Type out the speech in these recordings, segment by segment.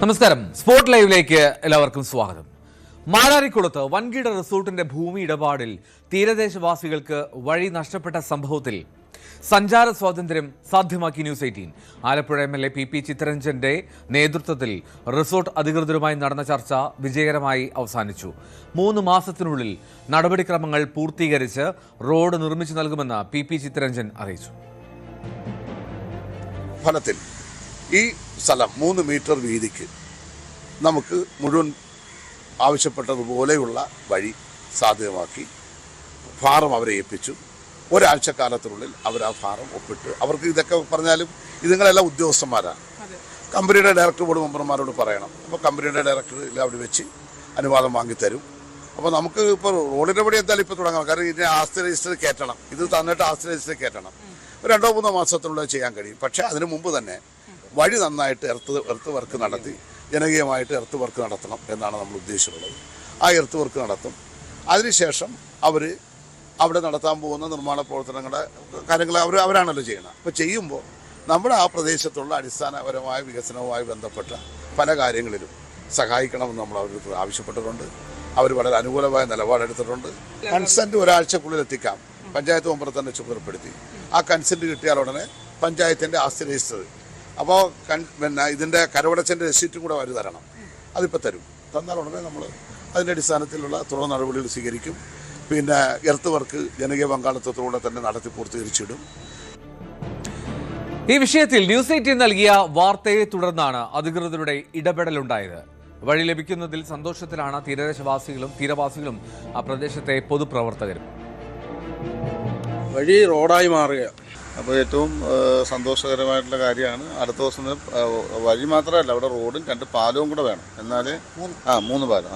നമസ്കാരം. സ്പോർട്ട് ലൈവിലേക്ക് എല്ലാവർക്കും സ്വാഗതം. മാരാരിക്കുളത്ത് വൻകിട റിസോർട്ടിന്റെ ഭൂമി ഇടപാടിൽ തീരദേശവാസികൾക്ക് വഴി നഷ്ടപ്പെട്ട സംഭവത്തിൽ സഞ്ചാര സ്വാതന്ത്ര്യം സാധ്യമാക്കി ന്യൂസ് 18. ആലപ്പുഴ MLA PP ചിത്തരഞ്ജന്റെ നേതൃത്വത്തിൽ റിസോർട്ട് അധികൃതരുമായി നടന്ന ചർച്ച വിജയകരമായി അവസാനിച്ചു. 3 മാസത്തിനുള്ളിൽ നടപടിക്രമങ്ങൾ പൂർത്തീകരിച്ച് റോഡ് നിർമ്മിച്ചു നൽകുമെന്ന് PP ചിത്തരഞ്ജൻ അറിയിച്ചു. ഫലത്തിൽ ഈ സ്ഥലം 3 മീറ്റർ വീതിക്ക് നമുക്ക് മുഴുവൻ ആവശ്യപ്പെട്ടതുപോലെയുള്ള വഴി സാധ്യമാക്കി ഫാറം അവരെ ഏൽപ്പിച്ചു. ഒരാഴ്ചക്കാലത്തിനുള്ളിൽ അവർ ആ ഫാറം ഒപ്പിട്ട്, അവർക്ക് ഇതൊക്കെ പറഞ്ഞാലും ഇതുങ്ങളെല്ലാം ഉദ്യോഗസ്ഥന്മാരാണ്. കമ്പനിയുടെ ഡയറക്ടർ ബോർഡ് മെമ്പർമാരോട് പറയണം. അപ്പോൾ കമ്പനിയുടെ ഡയറക്ടർ അവിടെ വെച്ച് അനുവാദം വാങ്ങിത്തരും. അപ്പോൾ നമുക്ക് ഇപ്പോൾ റോഡിൻ്റെ പടി എന്തായാലും ഇപ്പോൾ തുടങ്ങാം. കാരണം ഇതിനെ ആസ്തി രജിസ്റ്റർ കയറ്റണം. ഇത് തന്നിട്ട് ആസ്തി രജിസ്റ്റർ കയറ്റണം. 2-3 മാസത്തിനുള്ളിൽ ചെയ്യാൻ കഴിയും. പക്ഷേ അതിനു മുമ്പ് തന്നെ വഴി നന്നായിട്ട് എർത്ത് വർക്ക് നടത്തി ജനകീയമായിട്ട് എർത്ത് വർക്ക് നടത്തണം എന്നാണ് നമ്മൾ ഉദ്ദേശിച്ചിട്ടുള്ളത്. ആ എർത്ത് വർക്ക് നടത്തും. അതിനുശേഷം അവർ അവിടെ നടത്താൻ പോകുന്ന നിർമ്മാണ പ്രവർത്തനങ്ങളുടെ കാര്യങ്ങൾ അവരാണല്ലോ ചെയ്യണം. അപ്പോൾ ചെയ്യുമ്പോൾ നമ്മുടെ ആ പ്രദേശത്തുള്ള അടിസ്ഥാനപരമായ വികസനവുമായി ബന്ധപ്പെട്ട പല കാര്യങ്ങളിലും സഹായിക്കണമെന്ന് നമ്മൾ അവർക്ക് ആവശ്യപ്പെട്ടിട്ടുണ്ട്. അവർ വളരെ അനുകൂലമായ നിലപാടെടുത്തിട്ടുണ്ട്. കൺസെൻറ്റ് ഒരാഴ്ചക്കുള്ളിൽ എത്തിക്കാം. പഞ്ചായത്ത് മെമ്പറെ തന്നെ ചുമതലപ്പെടുത്തി ആ കൺസെൻറ്റ് കിട്ടിയാൽ ഉടനെ പഞ്ചായത്തിൻ്റെ ആസ്തി രജിസ്റ്റർ, അപ്പോൾ പിന്നെ ഇതിൻ്റെ കരവടച്ചൻ്റെ രസീറ്റും കൂടെ അവർ തരണം. അതിപ്പോൾ തരും. തന്നാൽ ഉടനെ നമ്മൾ അതിൻ്റെ അടിസ്ഥാനത്തിലുള്ള തുടർ നടപടികൾ സ്വീകരിക്കും. പിന്നെ എർത്ത് വർക്ക് ജനകീയ പങ്കാളിത്തത്തോടെ തന്നെ നടത്തി പൂർത്തീകരിച്ചിടും. ഈ വിഷയത്തിൽ ന്യൂസ് 18 നൽകിയ വാർത്തയെ തുടർന്നാണ് അധികൃതരുടെ ഇടപെടലുണ്ടായത്. വഴി ലഭിക്കുന്നതിൽ സന്തോഷത്തിലാണ് തീരവാസികളും ആ പ്രദേശത്തെ പൊതുപ്രവർത്തകരും. വഴി റോഡായി മാറുക, അപ്പോൾ ഏറ്റവും സന്തോഷകരമായിട്ടുള്ള കാര്യമാണ്. അടുത്ത ദിവസം വഴി മാത്രമല്ല, അവിടെ റോഡും 2 പാലവും കൂടെ വേണം. എന്നാൽ 3 പാലം,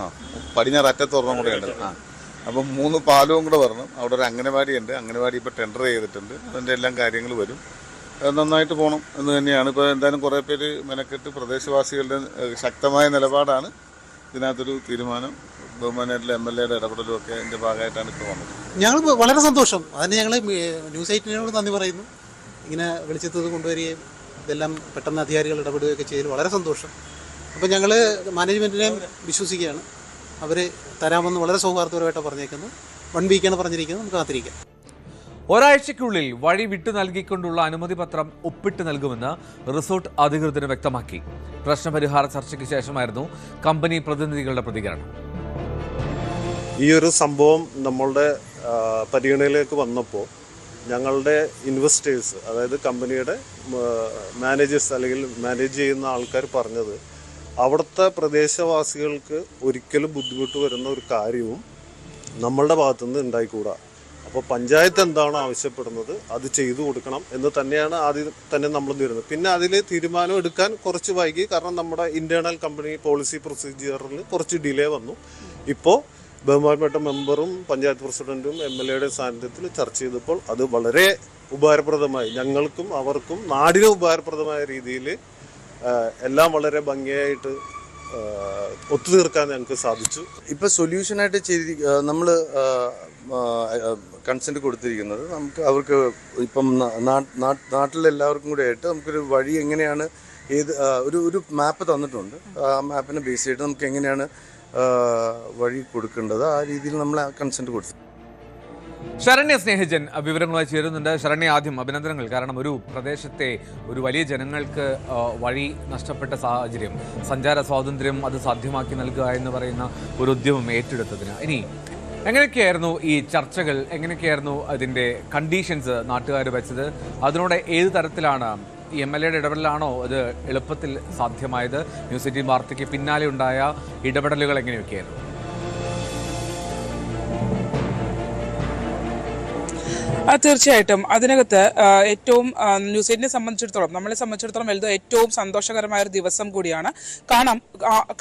പടിഞ്ഞാറ് അറ്റത്തൊരെണ്ണം കൂടെ ഉണ്ട്. അപ്പം 3 പാലവും കൂടെ വരണം. അവിടെ ഒരു അംഗനവാടി ഉണ്ട്. അംഗനവാടി ഇപ്പോൾ ടെൻഡർ ചെയ്തിട്ടുണ്ട്. അതിൻ്റെ എല്ലാം കാര്യങ്ങൾ വരും. നന്നായിട്ട് പോകണം എന്ന് തന്നെയാണ്. ഇപ്പോൾ എന്തായാലും കുറേ പേര് മെനക്കെട്ട് പ്രദേശവാസികളുടെ ശക്തമായ നിലപാടാണ് ഇതിനകത്തൊരു തീരുമാനം. ബഹുമാനായിട്ടുള്ള MLA-യുടെ ഇടപെടലും ഒക്കെ ഇതിൻ്റെ ഭാഗമായിട്ടാണ് ഇപ്പോൾ വന്നത്. ഞങ്ങൾ വളരെ സന്തോഷം. അതിന് ഞങ്ങൾ ന്യൂസ് 18-നോട് നന്ദി പറയുന്നു. ഇങ്ങനെ വെളിച്ചത്ത് കൊണ്ടുവരികയും ഇതെല്ലാം പെട്ടെന്ന് അധികാരികൾ ഇടപെടുകയൊക്കെ ചെയ്തതിൽ വളരെ സന്തോഷം. അപ്പോൾ ഞങ്ങൾ മാനേജ്മെൻറ്റിനെയും വിശ്വസിക്കുകയാണ്. അവർ തരാമെന്ന് വളരെ സൗഹാർദ്ദപരമായിട്ടാണ് പറഞ്ഞേക്കുന്നത്. 1 വീക്കാണ് പറഞ്ഞിരിക്കുന്നത്. നമുക്ക് കാത്തിരിക്കാം. ഒരാഴ്ചയ്ക്കുള്ളിൽ വഴി വിട്ടു നൽകിക്കൊണ്ടുള്ള അനുമതി പത്രം ഒപ്പിട്ട് നൽകുമെന്ന് റിസോർട്ട് അധികൃതർ വ്യക്തമാക്കി. പ്രശ്നപരിഹാര ചർച്ചയ്ക്ക് ശേഷമായിരുന്നു കമ്പനി പ്രതിനിധികളുടെ പ്രതികരണം. ഈ ഒരു സംഭവം നമ്മളുടെ പരിഗണനയിലേക്ക് വന്നപ്പോൾ ഞങ്ങളുടെ ഇൻവെസ്റ്റേഴ്സ്, അതായത് കമ്പനിയുടെ മാനേജേഴ്സ് അല്ലെങ്കിൽ മാനേജ് ചെയ്യുന്ന ആൾക്കാർ പറഞ്ഞത്, അവിടുത്തെ പ്രദേശവാസികൾക്ക് ഒരിക്കലും ബുദ്ധിമുട്ട് വരുന്ന ഒരു കാര്യവും നമ്മളുടെ ഭാഗത്തുനിന്ന് ഉണ്ടായിക്കൂടാ. അപ്പോൾ പഞ്ചായത്ത് എന്താണോ ആവശ്യപ്പെടുന്നത് അത് ചെയ്തു കൊടുക്കണം എന്ന് തന്നെയാണ് ആദ്യം തന്നെ നമ്മൾ തരുന്നത്. പിന്നെ അതിൽ തീരുമാനം എടുക്കാൻ കുറച്ച് വൈകി. കാരണം നമ്മുടെ ഇന്റേണൽ കമ്പനി പോളിസി പ്രൊസീജിയറിൽ കുറച്ച് ഡിലേ വന്നു. ഇപ്പോൾ ബഹുമാനപ്പെട്ട മെമ്പറും പഞ്ചായത്ത് പ്രസിഡന്റും MLA-യുടെ സാന്നിധ്യത്തിൽ ചർച്ച ചെയ്തപ്പോൾ അത് വളരെ ഉപകാരപ്രദമായി, ഞങ്ങൾക്കും അവർക്കും നാടിന് ഉപകാരപ്രദമായ രീതിയിൽ എല്ലാം വളരെ ഭംഗിയായിട്ട് ഒത്തുതീർക്കാൻ ഞങ്ങൾക്ക് സാധിച്ചു. ഇപ്പോൾ സൊല്യൂഷനായിട്ട് നമ്മൾ കൺസെൻറ്റ് കൊടുത്തിരിക്കുന്നത് അവർക്ക് ഇപ്പം നാട്ടിലെല്ലാവർക്കും കൂടെ ആയിട്ട് നമുക്കൊരു വഴി എങ്ങനെയാണ് ഒരു മാപ്പ് തന്നിട്ടുണ്ട്. ആ മാപ്പിനെ ബേസ് ചെയ്തിട്ട് നമുക്ക് എങ്ങനെയാണ് വഴി കൊടുക്കേണ്ടത് ആ രീതിയിൽ നമ്മൾ കൺസെൻറ്റ് കൊടുത്തു. ശരണ്യ സ്നേഹജൻ വിവരങ്ങളുമായി ചേരുന്നുണ്ട്. ശരണ്യ, ആദ്യം അഭിനന്ദനങ്ങൾ. കാരണം ഒരു പ്രദേശത്തെ ഒരു വലിയ ജനങ്ങൾക്ക് വഴി നഷ്ടപ്പെട്ട സാഹചര്യം, സഞ്ചാര സ്വാതന്ത്ര്യം അത് സാധ്യമാക്കി നൽകുക എന്ന് പറയുന്ന ഒരു ഉദ്യമം ഏറ്റെടുത്തതിന് ഇനി എങ്ങനെയൊക്കെയായിരുന്നു ഈ ചർച്ചകൾ? എങ്ങനെയൊക്കെയായിരുന്നു അതിൻ്റെ കണ്ടീഷൻസ് നാട്ടുകാർ വെച്ചത്? അതിനോട് ഏത് തരത്തിലാണ് ഈ MLA-യുടെ ഇടപെടലാണോ അത് എളുപ്പത്തിൽ സാധ്യമായത്? ന്യൂസ് 18 വാർത്തയ്ക്ക് പിന്നാലെ ഉണ്ടായ ഇടപെടലുകൾ എങ്ങനെയൊക്കെയായിരുന്നു? തീർച്ചയായിട്ടും അതിനകത്ത് ഏറ്റവും ന്യൂസ് 18-നെ സംബന്ധിച്ചിടത്തോളം, നമ്മളെ സംബന്ധിച്ചിടത്തോളം ഏറ്റവും സന്തോഷകരമായ ഒരു ദിവസം കൂടിയാണ്.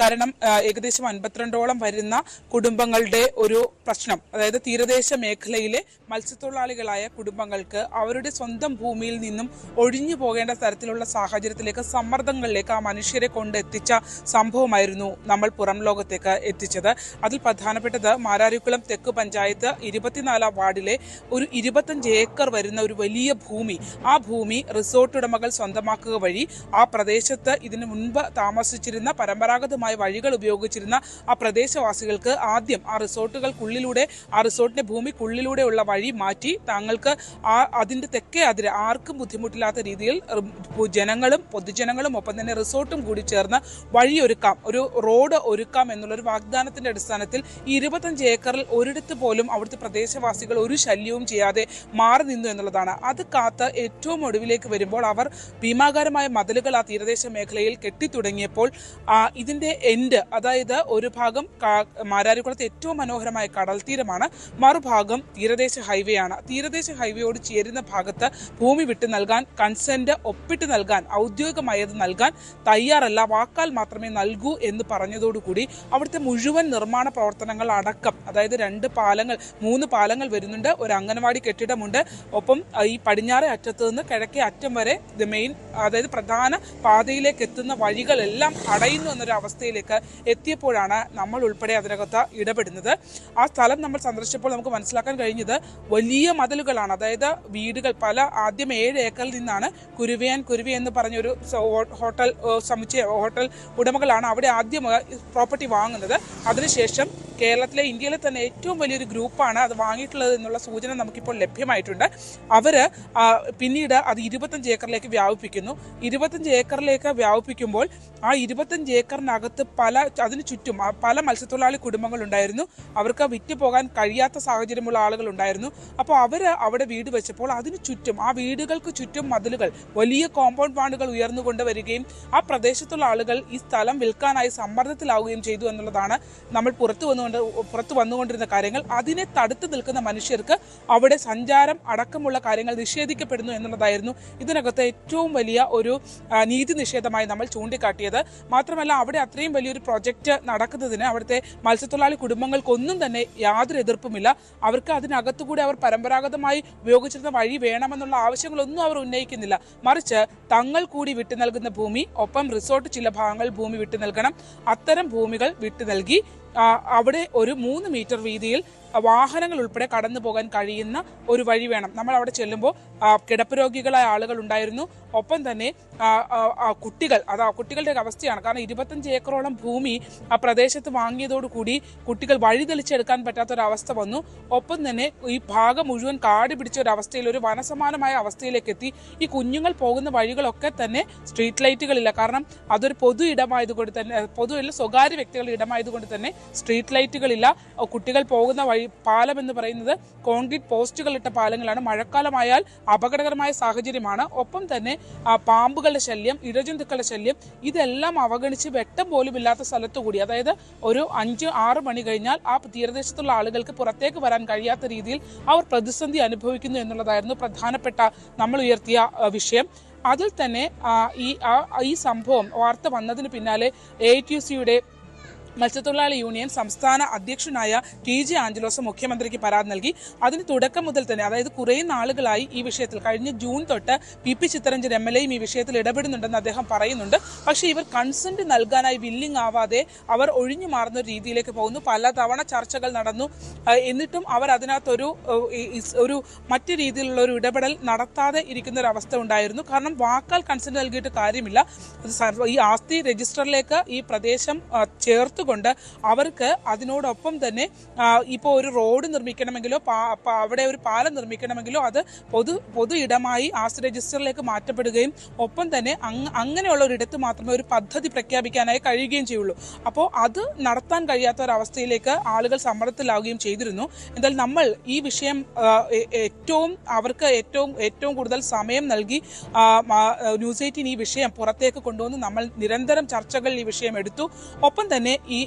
കാരണം ഏകദേശം 52ഓളം വരുന്ന കുടുംബങ്ങളുടെ ഒരു പ്രശ്നം, അതായത് തീരദേശ മേഖലയിലെ മത്സ്യത്തൊഴിലാളികളായ കുടുംബങ്ങൾക്ക് അവരുടെ സ്വന്തം ഭൂമിയിൽ നിന്നും ഒഴിഞ്ഞു പോകേണ്ട തരത്തിലുള്ള സാഹചര്യത്തിലേക്ക്, സമ്മർദ്ദങ്ങളിലേക്ക് ആ മനുഷ്യരെ കൊണ്ടെത്തിച്ച സംഭവമായിരുന്നു നമ്മൾ പുറം ലോകത്തേക്ക് എത്തിച്ചത്. അതിൽ പ്രധാനപ്പെട്ടത് മാരാരിക്കുളം തെക്ക് പഞ്ചായത്ത് 24-ാം വാർഡിലെ ഒരു 20 25 ഏക്കർ വരുന്ന ഒരു വലിയ ഭൂമി, ആ ഭൂമി റിസോർട്ട് ഉടമകൾ സ്വന്തമാക്കുക വഴി ആ പ്രദേശത്ത് ഇതിനു മുൻപ് താമസിച്ചിരുന്ന പരമ്പരാഗതമായ വഴികൾ ഉപയോഗിച്ചിരുന്ന ആ പ്രദേശവാസികൾക്ക് ആദ്യം ആ റിസോർട്ടുകൾക്കുള്ളിലൂടെ, ആ റിസോർട്ടിന്റെ ഭൂമിക്കുള്ളിലൂടെയുള്ള വഴി മാറ്റി താങ്കൾക്ക് അതിന്റെ തെക്കേ അതിര് ആർക്കും ബുദ്ധിമുട്ടില്ലാത്ത രീതിയിൽ പൊതുജനങ്ങളും ഒപ്പം തന്നെ റിസോർട്ടും കൂടി ചേർന്ന് വഴിയൊരുക്കാം, ഒരു റോഡ് ഒരുക്കാം എന്നുള്ളൊരു വാഗ്ദാനത്തിന്റെ അടിസ്ഥാനത്തിൽ ഈ 25 ഏക്കറിൽ ഒരിടത്ത് പോലും അവിടുത്തെ പ്രദേശവാസികൾ ഒരു ശല്യവും ചെയ്യാതെ മാറി നിന്നു എന്നുള്ളതാണ്. അത് കാത്ത് ഏറ്റവും ഒടുവിലേക്ക് വരുമ്പോൾ അവർ ഭീമാകാരമായ മതിലുകൾ ആ തീരദേശ മേഖലയിൽ കെട്ടിത്തുടങ്ങിയപ്പോൾ ഇതിന്റെ എൻഡ്, അതായത് ഒരു ഭാഗം മാരാരിക്കുളത്തെ ഏറ്റവും മനോഹരമായ കടൽ തീരമാണ്, മറുഭാഗം തീരദേശ ഹൈവേ ആണ്. തീരദേശ ഹൈവേയോട് ചേരുന്ന ഭാഗത്ത് ഭൂമി വിട്ടു നൽകാൻ, കൺസെന്റ് ഒപ്പിട്ട് നൽകാൻ, ഔദ്യോഗികമായത് നൽകാൻ തയ്യാറല്ല, വാക്കാൽ മാത്രമേ നൽകൂ എന്ന് പറഞ്ഞതോടുകൂടി അവിടുത്തെ മുഴുവൻ നിർമ്മാണ പ്രവർത്തനങ്ങൾ അടക്കം, അതായത് 3 പാലങ്ങൾ വരുന്നുണ്ട്, ഒരു അംഗനവാടി കെട്ടിടമുണ്ട്, ഒപ്പം ഈ പടിഞ്ഞാറേ അറ്റത്ത് നിന്ന് കിഴക്കേ അറ്റം വരെ അതായത് പ്രധാന പാതയിലേക്ക് എത്തുന്ന വഴികളെല്ലാം അടയുന്നു എന്നൊരു അവസ്ഥയിലേക്ക് എത്തിയപ്പോഴാണ് നമ്മൾ ഉൾപ്പെടെ അതിനകത്ത് ഇടപെടുന്നത്. ആ സ്ഥലം നമ്മൾ സന്ദർശിച്ചപ്പോൾ നമുക്ക് മനസ്സിലാക്കാൻ കഴിഞ്ഞത് വലിയ മതിലുകളാണ്. അതായത് വീടുകൾ ആദ്യം 7 ഏക്കറിൽ നിന്നാണ് കുരുവി എന്ന് പറഞ്ഞൊരു ഹോട്ടൽ ഉടമകളാണ് അവിടെ ആദ്യം പ്രോപ്പർട്ടി വാങ്ങുന്നത്. അതിനുശേഷം ഇന്ത്യയിലെ തന്നെ ഏറ്റവും വലിയൊരു ഗ്രൂപ്പാണ് അത് വാങ്ങിയിട്ടുള്ളത് എന്നുള്ള സൂചന നമുക്കിപ്പോൾ ലഭ്യമായിട്ടുണ്ട്. അവര് പിന്നീട് അത് 25 ഏക്കറിലേക്ക് വ്യാപിപ്പിക്കുന്നു. 25 ഏക്കറിലേക്ക് വ്യാപിപ്പിക്കുമ്പോൾ ആ 25 ഏക്കറിനകത്ത് അതിനു ചുറ്റും പല മത്സ്യത്തൊഴിലാളി കുടുംബങ്ങളുണ്ടായിരുന്നു. അവർക്ക് വിറ്റ് പോകാൻ കഴിയാത്ത സാഹചര്യമുള്ള ആളുകളുണ്ടായിരുന്നു. അപ്പോൾ അവര് അവിടെ വീട് വെച്ചപ്പോൾ അതിനു ചുറ്റും, ആ വീടുകൾക്ക് ചുറ്റും മതിലുകൾ, വലിയ കോമ്പൗണ്ട് വാളുകൾ ഉയർന്നുകൊണ്ട് വരികയും ആ പ്രദേശത്തുള്ള ആളുകൾ ഈ സ്ഥലം വിൽക്കാനായി സമ്മർദ്ദത്തിലാവുകയും ചെയ്തു എന്നുള്ളതാണ് നമ്മൾ പുറത്തു വന്നുകൊണ്ടിരുന്ന കാര്യങ്ങൾ. അതിനെ തടുത്തു നിൽക്കുന്ന മനുഷ്യർക്ക് അവിടെ സഞ്ചാരം അടക്കമുള്ള കാര്യങ്ങൾ നിഷേധിക്കപ്പെടുന്നു എന്നുള്ളതായിരുന്നു ഇതിനകത്ത് ഏറ്റവും വലിയ ഒരു നീതി നിഷേധമായി നമ്മൾ ചൂണ്ടിക്കാട്ടിയത്. മാത്രമല്ല, അവിടെ അത്രയും വലിയൊരു പ്രൊജക്റ്റ് നടക്കുന്നതിന് അവിടുത്തെ മത്സ്യത്തൊഴിലാളി കുടുംബങ്ങൾക്കൊന്നും തന്നെ യാതൊരു എതിർപ്പുമില്ല. അവർക്ക് അതിനകത്തുകൂടി അവർ പരമ്പരാഗതമായി ഉപയോഗിച്ചിരുന്ന വഴി വേണമെന്നുള്ള ആവശ്യങ്ങളൊന്നും അവർ ഉന്നയിക്കുന്നില്ല. മറിച്ച് തങ്ങൾ കൂടി വിട്ടു നൽകുന്ന ഭൂമി, ഒപ്പം റിസോർട്ട് ചില ഭാഗങ്ങൾ ഭൂമി വിട്ടു നൽകണം. അത്തരം ഭൂമികൾ വിട്ടു നൽകി അവിടെ ഒരു 3 മീറ്റർ വീതിയിൽ വാഹനങ്ങൾ ഉൾപ്പെടെ കടന്നു പോകാൻ കഴിയുന്ന ഒരു വഴി വേണം. നമ്മൾ അവിടെ ചെല്ലുമ്പോൾ കിടപ്പ് രോഗികളായ ആളുകൾ ഉണ്ടായിരുന്നു, ഒപ്പം തന്നെ കുട്ടികളുടെ അവസ്ഥയാണ്. കാരണം 25 ഏക്കറോളം ഭൂമി ആ പ്രദേശത്ത് വാങ്ങിയതോടുകൂടി കുട്ടികൾ വഴി തെളിച്ചെടുക്കാൻ പറ്റാത്തൊരവസ്ഥ വന്നു. ഒപ്പം തന്നെ ഈ ഭാഗം മുഴുവൻ കാട് പിടിച്ച ഒരു അവസ്ഥയിൽ, ഒരു വനസമാനമായ അവസ്ഥയിലേക്ക് എത്തി. ഈ കുഞ്ഞുങ്ങൾ പോകുന്ന വഴികളൊക്കെ തന്നെ സ്ട്രീറ്റ് ലൈറ്റുകളില്ല. കാരണം അതൊരു പൊതു ഇടമായതുകൊണ്ട് തന്നെ, പൊതുവല്ല സ്വകാര്യ വ്യക്തികളുടെ ഇടമായതുകൊണ്ട് തന്നെ സ്ട്രീറ്റ് ലൈറ്റുകളില്ല. കുട്ടികൾ പോകുന്ന പാലം എന്ന് പറയുന്നത് കോൺക്രീറ്റ് പോസ്റ്റുകൾ ഇട്ട പാലങ്ങളാണ്. മഴക്കാലമായാൽ അപകടകരമായ സാഹചര്യമാണ്. ഒപ്പം തന്നെ പാമ്പുകളുടെ ശല്യം, ഇഴജന്തുക്കളുടെ ശല്യം, ഇതെല്ലാം അവഗണിച്ച് വെട്ടം പോലും ഇല്ലാത്ത സ്ഥലത്തുകൂടി, അതായത് ഒരു 5-6 മണി കഴിഞ്ഞാൽ ആ തീരദേശത്തുള്ള ആളുകൾക്ക് പുറത്തേക്ക് വരാൻ കഴിയാത്ത രീതിയിൽ അവർ പ്രതിസന്ധി അനുഭവിക്കുന്നു എന്നുള്ളതായിരുന്നു പ്രധാനപ്പെട്ട നമ്മൾ ഉയർത്തിയ വിഷയം. അതിൽ തന്നെ ഈ സംഭവം വാർത്ത വന്നതിന് പിന്നാലെ AITUC-യുടെ മത്സ്യത്തൊഴിലാളി യൂണിയൻ സംസ്ഥാന അധ്യക്ഷനായ TJ ആഞ്ചലോസ് മുഖ്യമന്ത്രിക്ക് പരാതി നൽകി. അതിന് തുടക്കം മുതൽ തന്നെ, അതായത് കുറേ നാളുകളായി ഈ വിഷയത്തിൽ, കഴിഞ്ഞ ജൂൺ തൊട്ട് PP ചിത്തരഞ്ജൻ MLA-യും ഈ വിഷയത്തിൽ ഇടപെടുന്നുണ്ടെന്ന് അദ്ദേഹം പറയുന്നുണ്ട്. പക്ഷേ ഇവർ കൺസെന്റ് നൽകാനായി വില്ലിങ് ആവാതെ അവർ ഒഴിഞ്ഞു മാറുന്ന രീതിയിലേക്ക് പോകുന്നു. പലതവണ ചർച്ചകൾ നടന്നു, എന്നിട്ടും അവർ അതിനകത്തൊരു മറ്റു രീതിയിലുള്ള ഒരു ഇടപെടൽ നടത്താതെ ഇരിക്കുന്ന ഒരു അവസ്ഥ ഉണ്ടായിരുന്നു. കാരണം വാക്കാൽ കൺസെന്റ് നൽകിയിട്ട് കാര്യമില്ല. ഈ ആസ്തി രജിസ്റ്ററിലേക്ക് ഈ പ്രദേശം ചേർത്ത് കൊണ്ട് അവർക്ക് അതിനോടൊപ്പം തന്നെ ഇപ്പോൾ ഒരു റോഡ് നിർമ്മിക്കണമെങ്കിലോ അവിടെ ഒരു പാലം നിർമ്മിക്കണമെങ്കിലോ അത് പൊതു ഇടമായി ആസ്തി രജിസ്റ്ററിലേക്ക് മാറ്റപ്പെടുകയും ഒപ്പം തന്നെ അങ്ങനെയുള്ള ഒരിടത്ത് മാത്രമേ ഒരു പദ്ധതി പ്രഖ്യാപിക്കാനായി കഴിയുകയും ചെയ്യുള്ളൂ. അപ്പോൾ അത് നടത്താൻ കഴിയാത്ത ഒരവസ്ഥയിലേക്ക് ആളുകൾ സമ്മർദ്ദത്തിലാവുകയും ചെയ്തിരുന്നു. എന്നാൽ നമ്മൾ ഈ വിഷയം അവർക്ക് ഏറ്റവും കൂടുതൽ സമയം നൽകി ന്യൂസ് 18 ഈ വിഷയം പുറത്തേക്ക് കൊണ്ടുവന്ന് നമ്മൾ നിരന്തരം ചർച്ചകൾ ഈ വിഷയം എടുത്തു. ഒപ്പം തന്നെ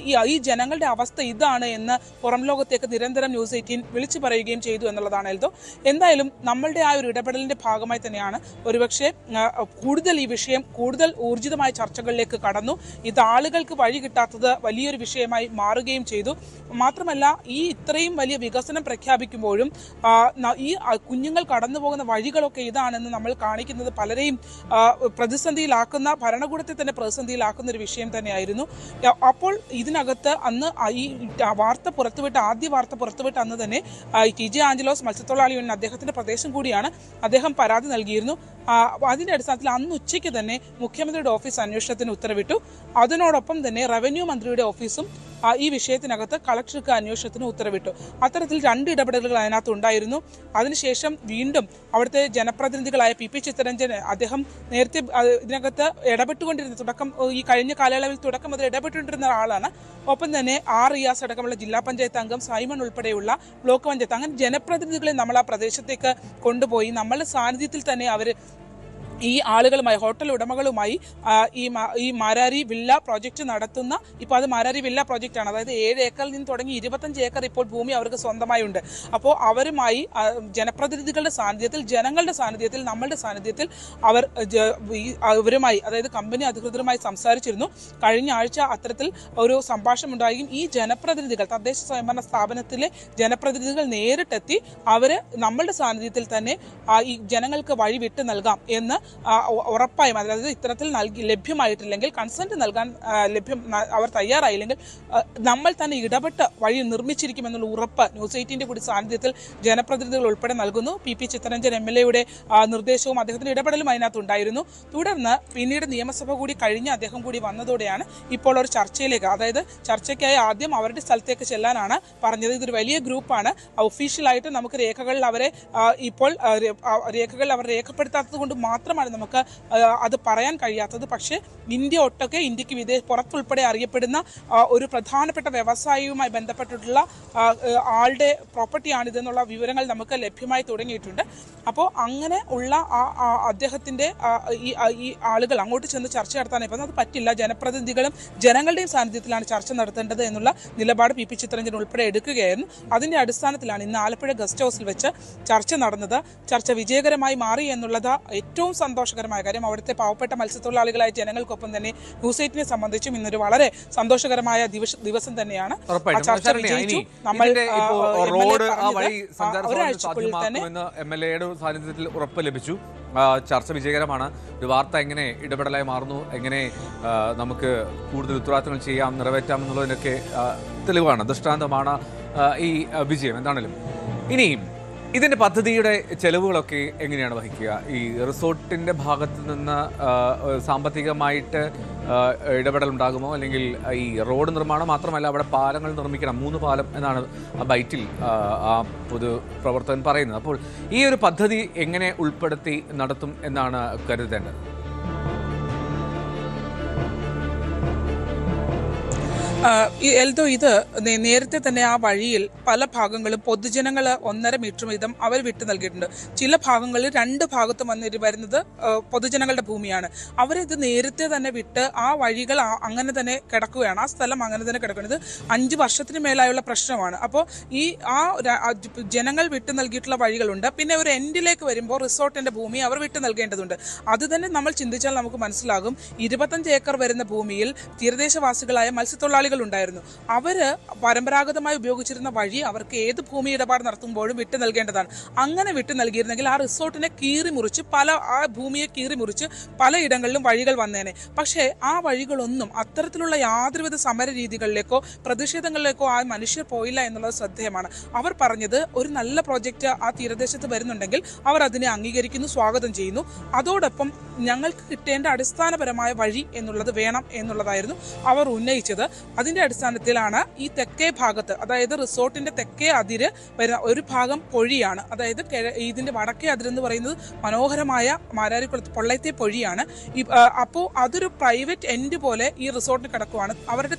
ഈ ജനങ്ങളുടെ അവസ്ഥ ഇതാണ് എന്ന് പുറം ലോകത്തേക്ക് നിരന്തരം ന്യൂസ് 18 വിളിച്ചു പറയുകയും ചെയ്തു എന്നുള്ളതാണ് എൽദോ. എന്തായാലും നമ്മളുടെ ആ ഒരു ഇടപെടലിന്റെ ഭാഗമായി തന്നെയാണ് ഒരുപക്ഷെ കൂടുതൽ ഈ വിഷയം കൂടുതൽ ഊർജിതമായ ചർച്ചകളിലേക്ക് കടന്നു. ഇത് ആളുകൾക്ക് വഴി കിട്ടാത്തത് വലിയൊരു വിഷയമായി മാറുകയും ചെയ്തു. മാത്രമല്ല, ഈ ഇത്രയും വലിയ വികസനം പ്രഖ്യാപിക്കുമ്പോഴും ഈ കുഞ്ഞുങ്ങൾ കടന്നു പോകുന്ന വഴികളൊക്കെ ഇതാണെന്ന് നമ്മൾ കാണിക്കുന്നത് പലരെയും പ്രതിസന്ധിയിലാക്കുന്ന, ഭരണകൂടത്തെ തന്നെ പ്രതിസന്ധിയിലാക്കുന്ന ഒരു വിഷയം തന്നെയായിരുന്നു. അപ്പോൾ ഇതിനകത്ത് അന്ന് ഈ വാർത്ത പുറത്തുവിട്ട് ആദ്യ വാർത്ത പുറത്തുവിട്ട് അന്ന് തന്നെ TJ ആഞ്ചലോസ് മത്സ്യത്തൊഴിലാളി യൂണിയൻ അദ്ദേഹത്തിന്റെ പ്രദേശം കൂടിയാണ്, അദ്ദേഹം പരാതി നൽകിയിരുന്നു. അതിന്റെ അടിസ്ഥാനത്തിൽ അന്ന് ഉച്ചയ്ക്ക് തന്നെ മുഖ്യമന്ത്രിയുടെ ഓഫീസ് അന്വേഷണത്തിന് ഉത്തരവിട്ടു. അതിനോടൊപ്പം തന്നെ റവന്യൂ മന്ത്രിയുടെ ഓഫീസും ഈ വിഷയത്തിനകത്ത് കളക്ടർക്ക് അന്വേഷണത്തിന് ഉത്തരവിട്ടു. അത്തരത്തിൽ 2 ഇടപെടലുകൾ അതിനകത്ത് ഉണ്ടായിരുന്നു. അതിനുശേഷം വീണ്ടും അവിടുത്തെ ജനപ്രതിനിധികളായ PP ചിത്തരഞ്ജൻ, അദ്ദേഹം നേരത്തെ ഇതിനകത്ത് ഇടപെട്ടുകൊണ്ടിരുന്ന ഈ കഴിഞ്ഞ കാലയളവിൽ തുടക്കം മുതൽ ഇടപെട്ടുകൊണ്ടിരുന്ന ആളാണ്. ഒപ്പം തന്നെ റിയാസ് അടക്കമുള്ള ജില്ലാ പഞ്ചായത്ത് അംഗം സൈമൺ ഉൾപ്പെടെയുള്ള ബ്ലോക്ക് പഞ്ചായത്ത്, അങ്ങനെ ജനപ്രതിനിധികളെ നമ്മൾ ആ പ്രദേശത്തേക്ക് കൊണ്ടുപോയി നമ്മളുടെ സാന്നിധ്യത്തിൽ തന്നെ അവർ ഈ ആളുകളുമായി, ഹോട്ടൽ ഉടമകളുമായി ഈ മാരാരി വില്ല പ്രോജക്റ്റ് നടത്തുന്ന, ഇപ്പോൾ അത് മാരാരി വില്ല പ്രോജക്റ്റാണ്, അതായത് 7 ഏക്കറിൽ നിന്ന് തുടങ്ങി 25 ഏക്കർ ഇപ്പോൾ ഭൂമി അവർക്ക് സ്വന്തമായി ഉണ്ട്. അപ്പോൾ അവരുമായി ജനപ്രതിനിധികളുടെ സാന്നിധ്യത്തിൽ, ജനങ്ങളുടെ സാന്നിധ്യത്തിൽ, നമ്മളുടെ സാന്നിധ്യത്തിൽ അവരുമായി, അതായത് കമ്പനി അധികൃതരുമായി സംസാരിച്ചിരുന്നു. കഴിഞ്ഞ ആഴ്ച അത്തരത്തിൽ ഒരു സംഭാഷണം ഉണ്ടാകുകയും ഈ ജനപ്രതിനിധികൾ, തദ്ദേശ സ്വയംഭരണ സ്ഥാപനത്തിലെ ജനപ്രതിനിധികൾ നേരിട്ടെത്തി അവര് നമ്മളുടെ സാന്നിധ്യത്തിൽ തന്നെ ഈ ജനങ്ങൾക്ക് വഴി വിട്ടു നൽകാം എന്ന് ഉറപ്പായും, അതായത് ഇത്തരത്തിൽ ലഭ്യമായിട്ടില്ലെങ്കിൽ, കൺസെന്റ് നൽകാൻ അവർ തയ്യാറായില്ലെങ്കിൽ നമ്മൾ തന്നെ ഇടപെട്ട് വഴി നിർമ്മിച്ചിരിക്കുമെന്നുള്ള ഉറപ്പ് ന്യൂസ് 18 കൂടി സാന്നിധ്യത്തിൽ ജനപ്രതിനിധികൾ ഉൾപ്പെടെ നൽകുന്നു. PP ചിത്തരഞ്ജൻ MLA നിർദ്ദേശവും അദ്ദേഹത്തിന്റെ ഇടപെടലും അതിനകത്തുണ്ടായിരുന്നു. തുടർന്ന് പിന്നീട് നിയമസഭ കൂടി കഴിഞ്ഞ് അദ്ദേഹം കൂടി വന്നതോടെയാണ് ഇപ്പോൾ ഒരു ചർച്ചയിലേക്ക്, അതായത് ചർച്ചയ്ക്കായി ആദ്യം അവരുടെ സ്ഥലത്തേക്ക് ചെല്ലാനാണ് പറഞ്ഞത്. ഇതൊരു വലിയ ഗ്രൂപ്പാണ്. ഒഫീഷ്യലായിട്ട് നമുക്ക് രേഖകളിൽ അവരെ ഇപ്പോൾ അവർ രേഖപ്പെടുത്താത്തത് കൊണ്ട് മാത്രമാണ് നമുക്ക് അത് പറയാൻ കഴിയാത്തത്. പക്ഷേ ഇന്ത്യ ഒട്ടൊക്കെ, ഇന്ത്യക്ക് പുറത്തുൾപ്പെടെ അറിയപ്പെടുന്ന ഒരു പ്രധാനപ്പെട്ട വ്യവസായവുമായി ബന്ധപ്പെട്ടിട്ടുള്ള ആളുടെ പ്രോപ്പർട്ടിയാണിതെന്നുള്ള വിവരങ്ങൾ നമുക്ക് ലഭ്യമായി തുടങ്ങിയിട്ടുണ്ട്. അപ്പോൾ അങ്ങനെ ഉള്ള അദ്ദേഹത്തിന്റെ ഈ ആളുകൾ അങ്ങോട്ട് ചെന്ന് ചർച്ച നടത്താനായി പറഞ്ഞത് അത് പറ്റില്ല, ജനപ്രതിനിധികളും ജനങ്ങളുടെയും സാന്നിധ്യത്തിലാണ് ചർച്ച നടത്തേണ്ടത് എന്നുള്ള നിലപാട് PP ചിത്തരഞ്ജൻ ഉൾപ്പെടെ എടുക്കുകയായിരുന്നു. അതിന്റെ അടിസ്ഥാനത്തിലാണ് ഇന്ന് ആലപ്പുഴ ഗസ്റ്റ് ഹൗസിൽ വെച്ച് ചർച്ച നടന്നത്. ചർച്ച വിജയകരമായി മാറി എന്നുള്ളത് ഏറ്റവും സന്തോഷകരമായ കാര്യം. അവിടുത്തെ പാവപ്പെട്ട മത്സ്യത്തൊഴിലാളികളായ ജനങ്ങൾക്കൊപ്പം തന്നെ ന്യൂസ് 18 സംബന്ധിച്ചും ഇന്നൊരു വളരെ സന്തോഷകരമായ ദിവസം തന്നെയാണ്. ചർച്ച വിജയിച്ചു. നമ്മൾ റോഡ് ആ വഴി സാധ്യമാക്കുമെന്ന് MLA സാന്നിധ്യത്തിൽ ഉറപ്പ് ലഭിച്ചു. ചർച്ച വിജയകരമാണ്. ഒരു വാർത്ത എങ്ങനെ ഇടപെടലായി മാറുന്നു, എങ്ങനെ നമുക്ക് കൂടുതൽ ഉത്തരവാദിത്തങ്ങൾ ചെയ്യാം, നിറവേറ്റാം എന്നുള്ളതിനൊക്കെ തെളിവാണ്, ദൃഷ്ടാന്തമാണ് ഈ വിജയം. എന്താണെങ്കിലും ഇനിയും ഇതിന്റെ പദ്ധതിയുടെ ചെലവുകളൊക്കെ എങ്ങനെയാണ് വഹിക്കുക? ഈ റിസോർട്ടിന്റെ ഭാഗത്ത് നിന്ന് സാമ്പത്തികമായിട്ട് ഇടപെടൽ ഉണ്ടാകുമോ? അല്ലെങ്കിൽ ഈ റോഡ് നിർമ്മാണം മാത്രമല്ല, അവിടെ പാലങ്ങൾ നിർമ്മിക്കണം, 3 പാലം എന്നാണ് ആ ബൈറ്റിൽ ആ പൊതുപ്രവർത്തകൻ പറയുന്നത്. അപ്പോൾ ഈ ഒരു പദ്ധതി എങ്ങനെ ഉൾപ്പെടുത്തി നടത്തും എന്നാണ് കരുതേണ്ടത്? എൽദോ, ഇത് നേരത്തെ തന്നെ ആ വഴിയിൽ പല ഭാഗങ്ങളും പൊതുജനങ്ങൾ 1.5 മീറ്റർ വീതം അവർ വിട്ടു നൽകിയിട്ടുണ്ട്. ചില ഭാഗങ്ങളിൽ 2 ഭാഗത്തും വരുന്നത് പൊതുജനങ്ങളുടെ ഭൂമിയാണ്. അവരിത് നേരത്തെ തന്നെ വിട്ട് ആ വഴികൾ അങ്ങനെ തന്നെ കിടക്കുകയാണ്, ആ സ്ഥലം അങ്ങനെ തന്നെ കിടക്കുന്നത് 5 വർഷത്തിന് മേലായുള്ള പ്രശ്നമാണ്. അപ്പോൾ ജനങ്ങൾ വിട്ടു നൽകിയിട്ടുള്ള വഴികളുണ്ട്. പിന്നെ ഒരു എൻഡിലേക്ക് വരുമ്പോൾ റിസോർട്ടിന്റെ ഭൂമി അവർ വിട്ടു നൽകേണ്ടതുണ്ട്. അത് തന്നെ നമ്മൾ ചിന്തിച്ചാൽ നമുക്ക് മനസ്സിലാകും. 25 ഏക്കർ വരുന്ന ഭൂമിയിൽ തീരദേശവാസികളായ മത്സ്യത്തൊഴിലാളികൾ ഉണ്ടായിരുന്നു. അവര് പരമ്പരാഗതമായി ഉപയോഗിച്ചിരുന്ന വഴി അവർക്ക് ഏത് ഭൂമി ഇടപാട് നടത്തുമ്പോഴും വിട്ടു നൽകേണ്ടതാണ്. അങ്ങനെ വിട്ടു നൽകിയിരുന്നെങ്കിൽ ആ റിസോർട്ടിനെ കീറിമുറിച്ച് ആ ഭൂമിയെ കീറിമുറിച്ച് പലയിടങ്ങളിലും വഴികൾ വന്നേനെ. പക്ഷേ ആ വഴികളൊന്നും അത്തരത്തിലുള്ള യാതൊരുവിധ സമര രീതികളിലേക്കോ പ്രതിഷേധങ്ങളിലേക്കോ ആ മനുഷ്യർ പോയില്ല എന്നുള്ളത് ശ്രദ്ധേയമാണ്. അവർ പറഞ്ഞത് ഒരു നല്ല പ്രോജക്റ്റ് ആ തീരദേശത്ത് വരുന്നുണ്ടെങ്കിൽ അവർ അതിനെ അംഗീകരിക്കുന്നു, സ്വാഗതം ചെയ്യുന്നു. അതോടൊപ്പം ഞങ്ങൾക്ക് കിട്ടേണ്ട അടിസ്ഥാനപരമായ വഴി എന്നുള്ളത് വേണം എന്നുള്ളതായിരുന്നു അവർ ഉന്നയിച്ചത്. അതിന്റെ അടിസ്ഥാനത്തിലാണ് ഈ തെക്കേ ഭാഗത്ത്, അതായത് റിസോർട്ടിന്റെ തെക്കേ അതിര് വരുന്ന ഒരു ഭാഗം പൊഴിയാണ്. അതായത് ഇതിന്റെ വടക്കേ അതിരെന്ന് പറയുന്നത് മനോഹരമായ മാരാരിക്കുളത്ത് പൊള്ളയത്തെ പൊഴിയാണ്. അപ്പോൾ അതൊരു പ്രൈവറ്റ് എൻഡ് പോലെ ഈ റിസോർട്ടിന് കിടക്കുവാണ്. അവരുടെ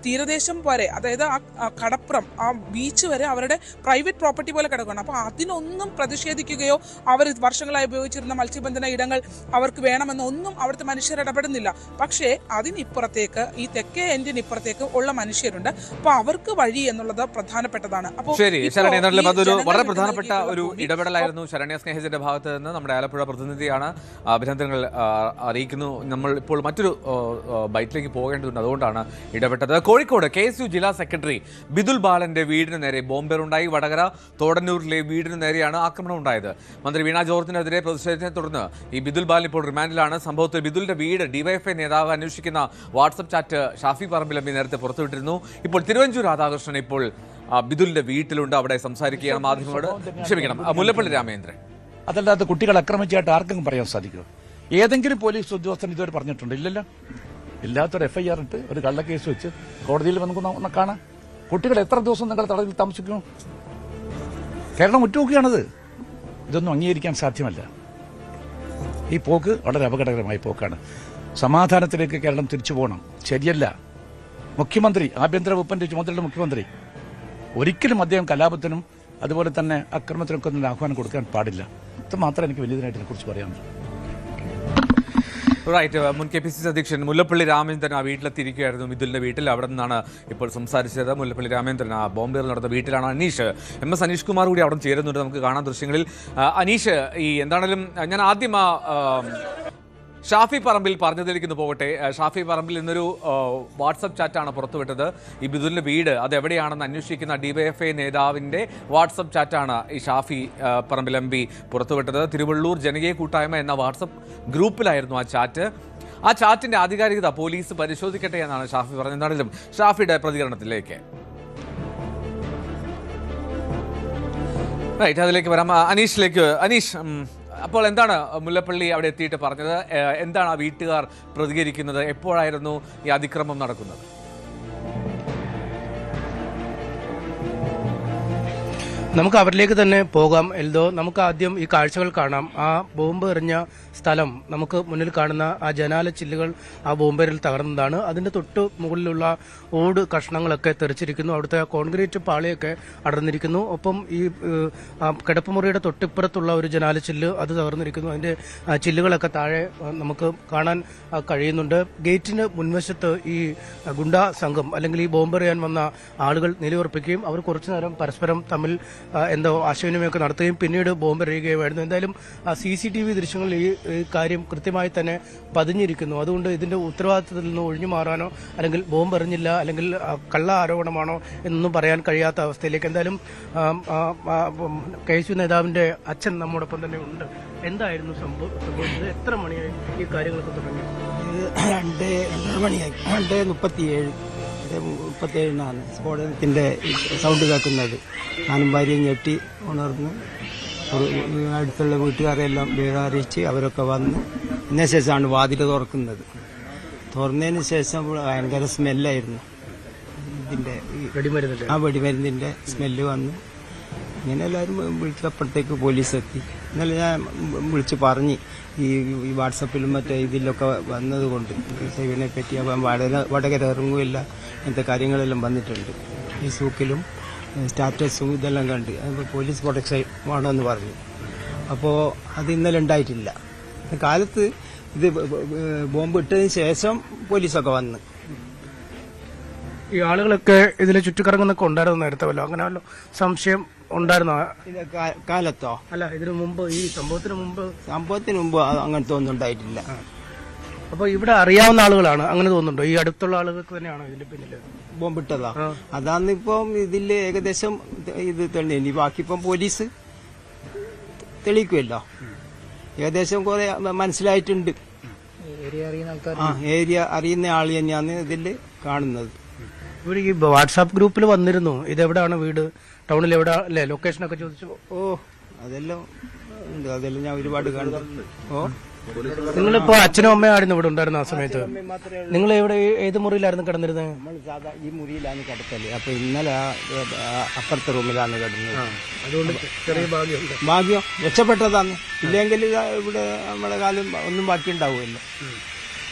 തീരദേശം വരെ, അതായത് ആ കടപ്പുറം, ആ ബീച്ച് വരെ അവരുടെ പ്രൈവറ്റ് പ്രോപ്പർട്ടി പോലെ കിടക്കുകയാണ്. അപ്പോൾ അതിനൊന്നും പ്രതിഷേധിക്കുകയോ അവർ വർഷങ്ങളായി ഉപയോഗിച്ചിരുന്ന മത്സ്യബന്ധന ഇടങ്ങൾ അവർക്ക് വേണമെന്നൊന്നും അവിടുത്തെ മനുഷ്യർ ഇടപെടുന്നില്ല. പക്ഷേ അതിനിപ്പുറത്തേക്ക്, ഈ തെക്കേ എൻഡിനിപ്പുറത്തേക്ക് ഉള്ള മനുഷ്യരുണ്ട്. അപ്പോൾ അവർക്ക് വഴി എന്നുള്ളത് പ്രധാനപ്പെട്ടതാണ്. അപ്പോൾ ശരി ശരണ്യ, എന്നാലും അതൊരു വളരെ പ്രധാനപ്പെട്ട ഒരു ഇടപെടലായിരുന്നു ശരണ്യ സ്നേഹജന്റെ ഭാഗത്ത് നിന്ന്. നമ്മുടെ ആലപ്പുഴ പ്രതിനിധിയാണ്, അഭിനന്ദനങ്ങൾ അറിയിക്കുന്നു. നമ്മൾ ഇപ്പോൾ മറ്റൊരു ബൈറ്റിലേക്ക് പോകേണ്ടതുണ്ട്, അതുകൊണ്ടാണ് ഇടപെട്ടത്. കോഴിക്കോട് KSU ജില്ലാ സെക്രട്ടറി ബിദുൽ ബാലന്റെ വീടിന് നേരെ ബോംബേറുണ്ടായി. വടകര തോടന്നൂരിലെ വീടിന് നേരെയാണ് ആക്രമണം ഉണ്ടായത്. മന്ത്രി വീണ ജോർജിനെതിരെ പ്രതിഷേധത്തെ തുടർന്ന് ഈ ബിദുൽ ബാലൻ ഇപ്പോൾ റിമാൻഡിലാണ്. സംഭവത്തിൽ ബിദുലിന്റെ വീട് DYFI നേതാവ് അന്വേഷിക്കുന്ന വാട്സ്ആപ്പ് ചാറ്റ് ഷാഫി പറമ്പിലമ്പി നേരത്തെ പുറത്തുവിട്ടിരുന്നു. ഇപ്പോൾ തിരുവഞ്ചൂർ രാധാകൃഷ്ണൻ ഇപ്പോൾ ബിദുലിന്റെ വീട്ടിലുണ്ട്, അവിടെ സംസാരിക്കുകയാണ് മാധ്യമങ്ങളോട്. ക്ഷമിക്കണം, മുല്ലപ്പള്ളി രാമചന്ദ്രൻ. അതല്ലാതെ കുട്ടികൾ ആക്രമിച്ചായിട്ട് ആർക്കെങ്കിലും പറയാൻ സാധിക്കുമോ? ഏതെങ്കിലും പോലീസ് ഉദ്യോഗസ്ഥൻ ഇതുവരെ പറഞ്ഞിട്ടുണ്ട്? ഇല്ലല്ലോ. ഇല്ലാത്തൊരു FIR ഇട്ട് ഒരു കള്ളക്കേസ് വെച്ച് കോടതിയിൽ വന്ന് കാണാം. കുട്ടികൾ എത്ര ദിവസം നിങ്ങൾ തടവിൽ താമസിക്കുന്നു? കേരളം ഉറ്റുനോക്കുകയാണത്. ഇതൊന്നും അംഗീകരിക്കാൻ സാധ്യമല്ല. ഈ പോക്ക് വളരെ അപകടകരമായ പോക്കാണ്. സമാധാനത്തിലേക്ക് കേരളം തിരിച്ചു പോകണം. ശരിയല്ല. മുഖ്യമന്ത്രി, ആഭ്യന്തര വകുപ്പിന്റെ ചുമതലയുള്ള മുഖ്യമന്ത്രി ഒരിക്കലും അദ്ദേഹം കലാപത്തിനും അതുപോലെ തന്നെ അക്രമത്തിനൊക്കെ ഒന്നും ആഹ്വാനം കൊടുക്കാൻ പാടില്ല. ഇത് മാത്രമേ എനിക്ക് വലിയതിനായിട്ട് ഇതിനെക്കുറിച്ച് പറയാനുള്ളൂ. റൈറ്റ്. മുൻ KPCC അധ്യക്ഷൻ മുല്ലപ്പള്ളി രാമചന്ദ്രൻ ആ വീട്ടിലെത്തിയിരിക്കുകയായിരുന്നു, മിഥുലിന്റെ വീട്ടിൽ. അവിടെ നിന്നാണ് ഇപ്പോൾ സംസാരിച്ചത്. മുല്ലപ്പള്ളി രാമചന്ദ്രൻ ആ ബോംബേറിൽ നടന്ന വീട്ടിലാണ്. MS അനീഷ് കുമാർ കൂടി അവിടെ ചേരുന്നുണ്ട്, നമുക്ക് കാണാൻ ദൃശ്യങ്ങളിൽ. അനീഷ്, ഈ എന്താണെങ്കിലും ഞാൻ ആദ്യം ഷാഫി പറമ്പിൽ പറഞ്ഞതിലേക്ക് പോകട്ടെ. ഷാഫി പറമ്പിൽ ഇന്നൊരു വാട്സപ്പ് ചാറ്റാണ് പുറത്തുവിട്ടത്. ഈ ബിദുലിന്റെ വീട് അത് എവിടെയാണെന്ന് അന്വേഷിക്കുന്ന DYFI നേതാവിന്റെ വാട്സപ്പ് ചാറ്റാണ് ഈ ഷാഫി പറമ്പിൽ MP പുറത്തുവിട്ടത്. തിരുവള്ളൂർ ജനകീയ കൂട്ടായ്മ എന്ന വാട്സപ്പ് ഗ്രൂപ്പിലായിരുന്നു ആ ചാറ്റ്. ആ ചാറ്റിന്റെ ആധികാരികത പോലീസ് പരിശോധിക്കട്ടെ എന്നാണ് ഷാഫി പറഞ്ഞത്. എന്താണെങ്കിലും ഷാഫിയുടെ പ്രതികരണത്തിലേക്ക് റൈറ്റ് അതിലേക്ക് വരാം. അനീഷിലേക്ക്. അനീഷ്, അപ്പോൾ എന്താണ് മുല്ലപ്പള്ളി അവിടെ എത്തിയിട്ട് പറഞ്ഞത്? എന്താണ് ആ വീട്ടുകാർ പ്രതികരിക്കുന്നത്? എപ്പോഴായിരുന്നു ഈ അതിക്രമം നടക്കുന്നത്? നമുക്ക് അവരിലേക്ക് തന്നെ പോകാം. എൽദോ, നമുക്ക് ആദ്യം ഈ കാഴ്ചകൾ കാണാം. ആ ബോംബ് എറിഞ്ഞ സ്ഥലം നമുക്ക് മുന്നിൽ കാണുന്ന ആ ജനാല ചില്ലുകൾ ആ ബോംബേറിൽ തകർന്നതാണ്. അതിന്റെ തൊട്ട് മുകളിലുള്ള ഓട് കഷ്ണങ്ങളൊക്കെ തെറിച്ചിരിക്കുന്നു. അവിടുത്തെ കോൺക്രീറ്റ് പാളിയൊക്കെ അടർന്നിരിക്കുന്നു. ഒപ്പം ഈ കിടപ്പുമുറിയുടെ തൊട്ടിപ്പുറത്തുള്ള ഒരു ജനാല ചില്ല് അത് തകർന്നിരിക്കുന്നു. അതിന്റെ ചില്ലുകളൊക്കെ താഴെ നമുക്ക് കാണാൻ കഴിയുന്നുണ്ട്. ഗേറ്റിന് മുൻവശത്ത് ഈ ഗുണ്ടാ സംഘം അല്ലെങ്കിൽ ഈ ബോംബെറിയാൻ വന്ന ആളുകൾ നിലയുറപ്പിക്കുകയും അവർ കുറച്ചുനേരം പരസ്പരം തമ്മിൽ എന്തോ ആശയവിനിമയമൊക്കെ നടത്തുകയും പിന്നീട് ബോംബെറിയുകയുമായിരുന്നു. എന്തായാലും CCTV ദൃശ്യങ്ങളിൽ ഈ കാര്യം കൃത്യമായി തന്നെ പതിഞ്ഞിരിക്കുന്നു. അതുകൊണ്ട് ഇതിന്റെ ഉത്തരവാദിത്തത്തിൽ നിന്ന് ഒഴിഞ്ഞു മാറാനോ അല്ലെങ്കിൽ ബോംബെറിഞ്ഞില്ല അല്ലെങ്കിൽ കള്ള ആരോപണമാണോ എന്നൊന്നും പറയാൻ കഴിയാത്ത അവസ്ഥയിലേക്ക്. എന്തായാലും KSU നേതാവിന്റെ അച്ഛൻ നമ്മോടൊപ്പം തന്നെ ഉണ്ട്. എന്തായിരുന്നു സംഭവിച്ചത്? എത്ര മണിയായി ഈ കാര്യങ്ങളൊക്കെ തുടങ്ങി? 2 മണിയായി. 2:37 സ്ഫോടനത്തിന്റെ സൗണ്ട് കേൾക്കുന്നത്. ഞാനും ഭാര്യയും ഞെട്ടി ഉണർന്ന് അടുത്തുള്ള വീട്ടുകാരെല്ലാം വിവരം അറിയിച്ച് അവരൊക്കെ വന്ന് ഇതിന് ശേഷമാണ് വാതിൽ തുറക്കുന്നത്. തുറന്നതിന് ശേഷം ഭയങ്കര സ്മെല്ലായിരുന്നു. ഇതിന്റെ വെടിമരുന്നിന്റെ സ്മെല്ല് വന്ന് ഇങ്ങനെ എല്ലാവരും വിളിച്ചപ്പോഴത്തേക്ക് പോലീസ് എത്തി. ഇന്നലെ ഞാൻ വിളിച്ച് പറഞ്ഞ് ഈ വാട്സപ്പിലും മറ്റേ ഇതിലൊക്കെ വന്നതുകൊണ്ട് സേവനെ പറ്റി വടകര ഇറങ്ങുകയില്ല, ഇങ്ങനത്തെ കാര്യങ്ങളെല്ലാം വന്നിട്ടുണ്ട്. ഫേസ്ബുക്കിലും സ്റ്റാറ്റസും ഇതെല്ലാം കണ്ട് പോലീസ് പ്രൊട്ടക്ഷൻ വേണമെന്ന് പറഞ്ഞു. അപ്പോൾ അത് ഇന്നലെ ഉണ്ടായിട്ടില്ല. കാലത്ത് ഇത് ബോംബ് ഇട്ടതിന് ശേഷം പോലീസൊക്കെ വന്ന്. ഈ ആളുകളൊക്കെ ഇതിൽ ചുറ്റിക്കറങ്ങുന്നൊക്കെ ഉണ്ടായിരുന്നു നേരത്തെ വല്ലോ? അങ്ങനെ വല്ലോ സംശയം ഉണ്ടായിരുന്നോ കാലത്തോ? അല്ല, ഇതിനു മുമ്പ്, ഈ സംഭവത്തിന് മുമ്പ് അങ്ങനത്തെ ഒന്നും ഉണ്ടായിട്ടില്ല. അപ്പൊ ഇവിടെ അറിയാവുന്ന ആളുകളാണ് അങ്ങനെ തോന്നുന്നുണ്ടോ? ഈ അടുത്തുള്ള ആളുകൾക്ക് തന്നെയാണോ ഇതിന്റെ പിന്നില് ബോംബിട്ടതാ? അതാന്നിപ്പം ഇതില് ഏകദേശം ഇത് തെളിഞ്ഞു. ഇനി ബാക്കിപ്പം പോലീസ് തെളിയിക്കുമല്ലോ. ഏകദേശം കുറെ മനസ്സിലായിട്ടുണ്ട്. ഏരിയ അറിയുന്ന ആൾ തന്നെയാണ് ഇതില് കാണുന്നത്. ഇവിടെ ഈ വാട്സാപ്പ് ഗ്രൂപ്പിൽ വന്നിരുന്നു. ഇതെവിടാണ് വീട്, ടൗണിൽ എവിടെ അല്ലേ, ലൊക്കേഷനൊക്കെ ചോദിച്ചു? അതെല്ലാം ഉണ്ട്. അതെല്ലാം ഞാൻ ഒരുപാട് കണ്ടു. നിങ്ങളിപ്പോ അച്ഛനും അമ്മയും ആയിരുന്നു ഇവിടെ ഉണ്ടായിരുന്ന ആ സമയത്ത്? നിങ്ങൾ എവിടെ, ഏത് മുറിയിലായിരുന്നു കിടന്നിരുന്നത്? നമ്മൾ സാധാ ഈ മുറിയിലാണ് കിടത്തല്. അപ്പൊ ഇന്നലെ അപ്പുറത്തെ റൂമിലാണ് കിടന്നത്. അതുകൊണ്ട് ചെറിയ ഭാഗ്യം രക്ഷപ്പെട്ടതാണ്. ഇല്ലെങ്കിൽ ഇവിടെ നമ്മുടെ കാലം ഒന്നും ബാക്കി ഉണ്ടാവുമല്ലോ.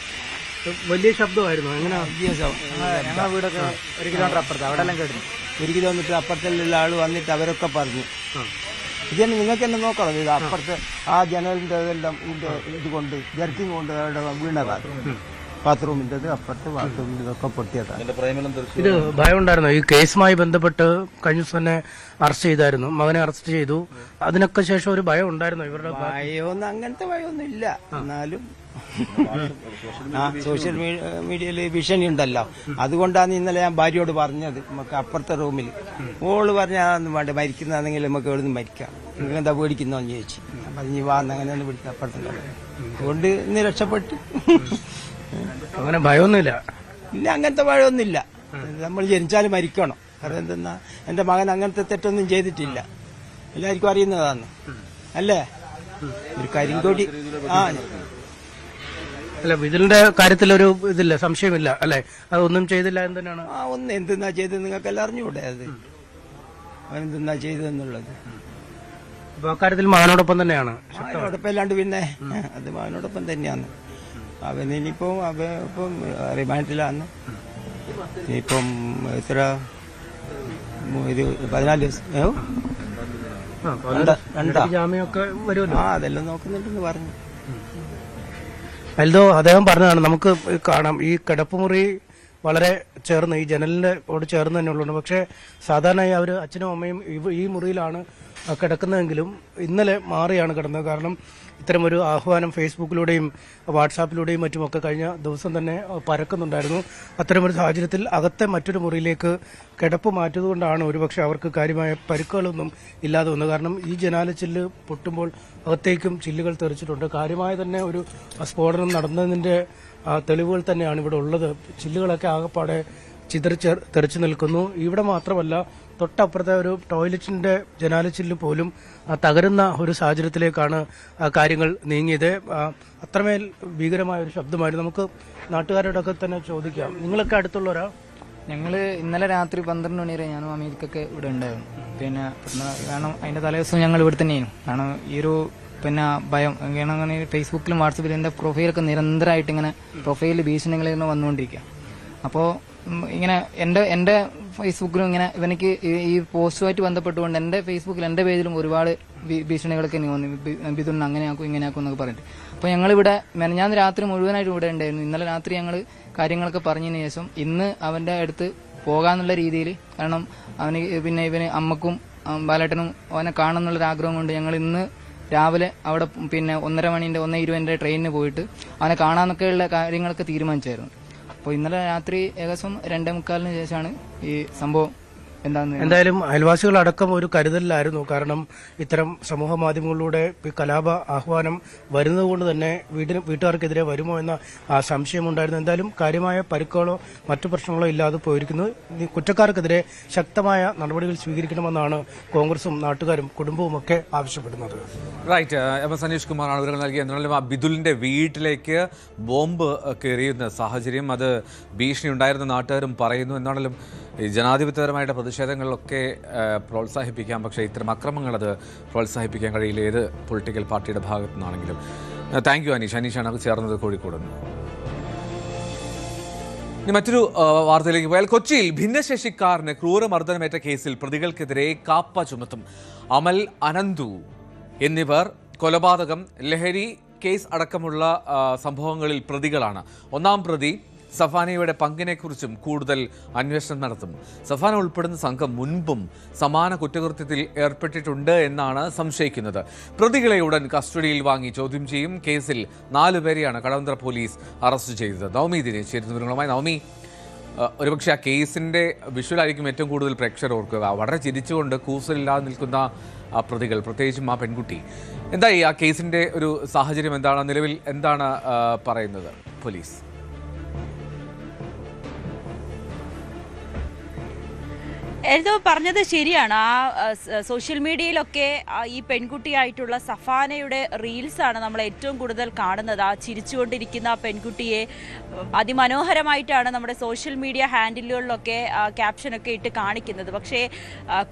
വലിയ ശബ്ദമായിരുന്നു. എങ്ങനെ? വീടൊക്കെ 1 കിലോമീറ്റർ അപ്പുറത്ത് അവിടെ എല്ലാം കിടന്നു. 1 കിലോമീറ്റർ അപ്പുറത്തുള്ള ആള് വന്നിട്ട് അവരൊക്കെ പറഞ്ഞു ഇതന്നെ നിങ്ങൾക്ക് തന്നെ നോക്കണം. ഇത് അപ്പുറത്തെ ആ ജനലിന്റെ ഇതെല്ലാം ഇതുകൊണ്ട് ജർക്കിങ് കൊണ്ട് അവിടെ വീണതാണ്. ബാത്റൂമിന്റെ അപ്പുറത്തെ ബാത്റൂമിന്റെ ഇതൊക്കെ പൊട്ടിയതാണ്. ഇത് ഭയം ഉണ്ടായിരുന്നു. ഈ കേസുമായി ബന്ധപ്പെട്ട് കഴിഞ്ഞ ദിവസം തന്നെ അറസ്റ്റ് ചെയ്തായിരുന്നു, മകനെ അറസ്റ്റ് ചെയ്തു. അതിനൊക്കെ ശേഷം ഒരു ഭയം ഉണ്ടായിരുന്നു ഇവരുടെ? ഭയമൊന്നും അങ്ങനത്തെ ഭയമൊന്നും ഇല്ല. എന്നാലും സോഷ്യൽ മീഡിയയില് ഭീഷണി ഉണ്ടല്ലോ. അതുകൊണ്ടാണ് ഇന്നലെ ഞാൻ ഭാര്യയോട് പറഞ്ഞത് നമുക്ക് അപ്പുറത്തെ റൂമിൽ. ഓള് പറഞ്ഞാൽ വേണ്ട, മരിക്കുന്നതാണെങ്കിൽ നമുക്ക് എവിടെ നിന്ന് മരിക്കാം, നിങ്ങളെന്താ പേടിക്കുന്നോന്ന് ചോദിച്ചു. അപ്പൊ ഇനി വാന്ന് അങ്ങനെ ഒന്ന് പിടിച്ച അപ്പുറത്തെ. അതുകൊണ്ട് ഇന്ന് രക്ഷപ്പെട്ടു. അങ്ങനെ ഭയമൊന്നുമില്ല. ഇല്ല, അങ്ങനത്തെ പഴമൊന്നുമില്ല. നമ്മൾ ജനിച്ചാലും മരിക്കണം. കാരണം എന്തെന്നാ, എന്റെ മകൻ അങ്ങനത്തെ തെറ്റൊന്നും ചെയ്തിട്ടില്ല, എല്ലാവർക്കും അറിയുന്നതാണ് അല്ലേ. ഒരു കരിങ്കൊടി അല്ല, ഇതിന്റെ കാര്യത്തിലൊരു ഇതില്ല, സംശയമില്ല അല്ലെ, അതൊന്നും ചെയ്തില്ല എന്ന് തന്നെയാണ്. ഒന്ന് എന്തെന്നാ ചെയ്തത് നിങ്ങൾക്കെല്ലാം അറിഞ്ഞൂടെ, അത് എന്തെന്നാ ചെയ്തതെന്നുള്ളത്. അപ്പൊ അക്കാര്യത്തിൽ മകനോടൊപ്പം തന്നെയാണ്. മകനോടൊപ്പം അല്ലാണ്ട് പിന്നെ അത് മകനോടൊപ്പം തന്നെയാണ്. ഇനിയിപ്പം ഇപ്പം റിമാൻഡിലാണ്. ഇനിയിപ്പം എത്ര 14 ദിവസം ജാമ്യമൊക്കെ വരുമല്ലോ. അതെല്ലാം നോക്കുന്നുണ്ടെന്ന് പറഞ്ഞു. എൽദോ അദ്ദേഹം പറഞ്ഞതാണ്. നമുക്ക് കാണാം, ഈ കിടപ്പുമുറി വളരെ ചേർന്ന്, ഈ ജനലിനോട് ചേർന്ന് തന്നെ ഉള്ളൂ. പക്ഷേ സാധാരണയായി അവർ അച്ഛനും അമ്മയും ഈ മുറിയിലാണ് കിടക്കുന്നതെങ്കിലും ഇന്നലെ മാറിയാണ് കിടന്നത്. കാരണം ഇത്തരമൊരു ആഹ്വാനം ഫേസ്ബുക്കിലൂടെയും വാട്സാപ്പിലൂടെയും മറ്റുമൊക്കെ കഴിഞ്ഞ ദിവസം തന്നെ പരക്കുന്നുണ്ടായിരുന്നു. അത്തരമൊരു സാഹചര്യത്തിൽ അകത്തെ മറ്റൊരു മുറിയിലേക്ക് കിടപ്പ് മാറ്റിയതുകൊണ്ടാണ് ഒരുപക്ഷെ അവർക്ക് കാര്യമായ പരിക്കുകളൊന്നും ഇല്ലാതെ വന്നത്. കാരണം ഈ ജനാലച്ചില്ല് പൊട്ടുമ്പോൾ അകത്തേക്കും ചില്ലുകൾ തെറിച്ചിട്ടുണ്ട്. കാര്യമായ തന്നെ ഒരു സ്ഫോടനം നടന്നതിന്റെ തെളിവുകൾ തന്നെയാണ് ഇവിടെ ഉള്ളത്. ചില്ലുകളൊക്കെ ആകെപ്പാടെ തെറിച്ചു നിൽക്കുന്നു. ഇവിടെ മാത്രമല്ല, തൊട്ടപ്പുറത്തെ ഒരു ടോയ്ലറ്റിന്റെ ജനാലച്ചില്ല് പോലും തകരുന്ന ഒരു സാഹചര്യത്തിലേക്കാണ് കാര്യങ്ങൾ നീങ്ങിയത്. അത്രമേൽ ഭീകരമായ ഒരു ശബ്ദമായിരുന്നു. നമുക്ക് നാട്ടുകാരോടൊക്കെ തന്നെ ചോദിക്കാം. നിങ്ങളൊക്കെ അടുത്തുള്ളവരാ? ഞങ്ങൾ ഇന്നലെ രാത്രി 12 മണി വരെ ഞാനും അമീർക്കൊക്കെ ഇവിടെ ഉണ്ടായിരുന്നു. പിന്നെ കാരണം അതിന്റെ തലേദിവസം ഞങ്ങൾ ഇവിടെ തന്നെയായിരുന്നു. കാരണം ഈ ഒരു ഭയം അങ്ങനെ ഫേസ്ബുക്കിലും വാട്സപ്പിലും എൻ്റെ പ്രൊഫൈലൊക്കെ നിരന്തരമായിട്ട് ഇങ്ങനെ പ്രൊഫൈലിൽ ഭീഷണികൾ ഇങ്ങനെ വന്നുകൊണ്ടിരിക്കുക. അപ്പോൾ ഇങ്ങനെ എൻ്റെ ഫേസ്ബുക്കിലും ഇങ്ങനെ ഇവനിക്ക് ഈ പോസ്റ്റുമായിട്ട് ബന്ധപ്പെട്ടുകൊണ്ട് എൻ്റെ ഫേസ്ബുക്കിൽ എൻ്റെ പേജിലും ഒരുപാട് ഭീഷണികളൊക്കെ വന്നു. ബിദുൻ അങ്ങനെയാക്കും ഇങ്ങനെയാക്കും എന്നൊക്കെ പറഞ്ഞിട്ട്. അപ്പോൾ ഞങ്ങളിവിടെ മെനഞ്ഞാന്ന് രാത്രി മുഴുവനായിട്ട് ഇവിടെ ഉണ്ടായിരുന്നു. ഇന്നലെ രാത്രി ഞങ്ങൾ കാര്യങ്ങളൊക്കെ പറഞ്ഞതിന് ശേഷം ഇന്ന് അവൻ്റെ അടുത്ത് പോകാന്നുള്ള രീതിയിൽ, കാരണം അവന് ഇവന് അമ്മക്കും ബാലേട്ടനും അവനെ കാണുന്നുള്ളൊരു ആഗ്രഹം കൊണ്ട് ഞങ്ങൾ ഇന്ന് രാവിലെ അവിടെ 1:20 ട്രെയിനിന് പോയിട്ട് അവനെ കാണാനൊക്കെയുള്ള കാര്യങ്ങളൊക്കെ തീരുമാനിച്ചായിരുന്നു. അപ്പോൾ ഇന്നലെ രാത്രി ഏകദേശം 2:45 ശേഷമാണ് ഈ സംഭവം എന്തായാലും അയൽവാസികളടക്കം ഒരു കരുതലിലായിരുന്നു. കാരണം ഇത്തരം സമൂഹ മാധ്യമങ്ങളിലൂടെ കലാപ ആഹ്വാനം വരുന്നത് കൊണ്ട് തന്നെ വീട്ടുകാർക്കെതിരെ വരുമോ എന്ന സംശയമുണ്ടായിരുന്നു. എന്തായാലും കാര്യമായ പരിക്കുകളോ മറ്റു പ്രശ്നങ്ങളോ ഇല്ലാതെ പോയിരിക്കുന്നു. കുറ്റക്കാർക്കെതിരെ ശക്തമായ നടപടികൾ സ്വീകരിക്കണമെന്നാണ് കോൺഗ്രസും നാട്ടുകാരും കുടുംബവും ഒക്കെ ആവശ്യപ്പെടുന്നത്. റൈറ്റ്, എം.എസ്. അനീഷ് കുമാറാണ് വിവരങ്ങൾ നൽകിയത്. എന്നാലും ആ ബിദുലിന്റെ വീട്ടിലേക്ക് ബോംബ് കയറിയുന്ന സാഹചര്യം, അത് ഭീഷണി ഉണ്ടായിരുന്ന നാട്ടുകാരും പറയുന്നു. എന്നാണെങ്കിലും ഈ ജനാധിപത്യപരമായിട്ട് പ്രതിഷേധങ്ങളിലൊക്കെ പ്രോത്സാഹിപ്പിക്കാം, പക്ഷേ ഇത്തരം അക്രമങ്ങൾ അത് പ്രോത്സാഹിപ്പിക്കാൻ കഴിയില്ല, ഏത് പൊളിറ്റിക്കൽ പാർട്ടിയുടെ ഭാഗത്തു നിന്നാണെങ്കിലും. Thank you Aneesh. അനീഷാണ് ചേർന്നത് കോഴിക്കോട് നിന്ന്. ഇനി മറ്റൊരു വാർത്തയിലേക്ക് പോയാൽ, കൊച്ചിയിൽ ഭിന്നശേഷിക്കാരന് ക്രൂരമർദ്ദനമേറ്റ കേസിൽ പ്രതികൾക്കെതിരെ കാപ്പ ചുമത്തും. അമൽ, അനന്തു എന്നിവർ കൊലപാതകം, ലഹരി കേസ് അടക്കമുള്ള സംഭവങ്ങളിൽ പ്രതികളാണ്. ഒന്നാം പ്രതി സഫാനയുടെ പങ്കിനെക്കുറിച്ചും കൂടുതൽ അന്വേഷണം നടത്തും. സഫാന ഉൾപ്പെടുന്ന സംഘം മുൻപും സമാന കുറ്റകൃത്യത്തിൽ ഏർപ്പെട്ടിട്ടുണ്ട് എന്നാണ് സംശയിക്കുന്നത്. പ്രതികളെ ഉടൻ കസ്റ്റഡിയിൽ വാങ്ങി ചോദ്യം ചെയ്യും. കേസിൽ 4 പേരെയാണ് കടവന്ത്ര പോലീസ് അറസ്റ്റ് ചെയ്തത്. നവമി ദിനേശ് ചേരുന്ന വിവരങ്ങളുമായി. നവമി, ഒരുപക്ഷെ ആ കേസിൻ്റെ വിഷ്വലായിരിക്കും ഏറ്റവും കൂടുതൽ പ്രേക്ഷകർ ഓർക്കുക. വളരെ ചിരിച്ചുകൊണ്ട് കൂസലില്ലാതെ നിൽക്കുന്ന ആ പ്രതികൾ, പ്രത്യേകിച്ചും ആ പെൺകുട്ടി. എന്തായി ആ കേസിൻ്റെ ഒരു സാഹചര്യം എന്താണ്? നിലവിൽ എന്താണ് പറയുന്നത് പോലീസ്? എൽദോ പറഞ്ഞത് ശരിയാണ്. സോഷ്യൽ മീഡിയയിലൊക്കെ ഈ പെൺകുട്ടിയായിട്ടുള്ള സഫാനയുടെ റീൽസാണ് നമ്മൾ ഏറ്റവും കൂടുതൽ കാണുന്നത്. ആ ചിരിച്ചുകൊണ്ടിരിക്കുന്ന ആ പെൺകുട്ടിയെ അതിമനോഹരമായിട്ടാണ് നമ്മുടെ സോഷ്യൽ മീഡിയ ഹാൻഡിലുകളിലൊക്കെ ക്യാപ്ഷനൊക്കെ ഇട്ട് കാണിക്കുന്നത്. പക്ഷേ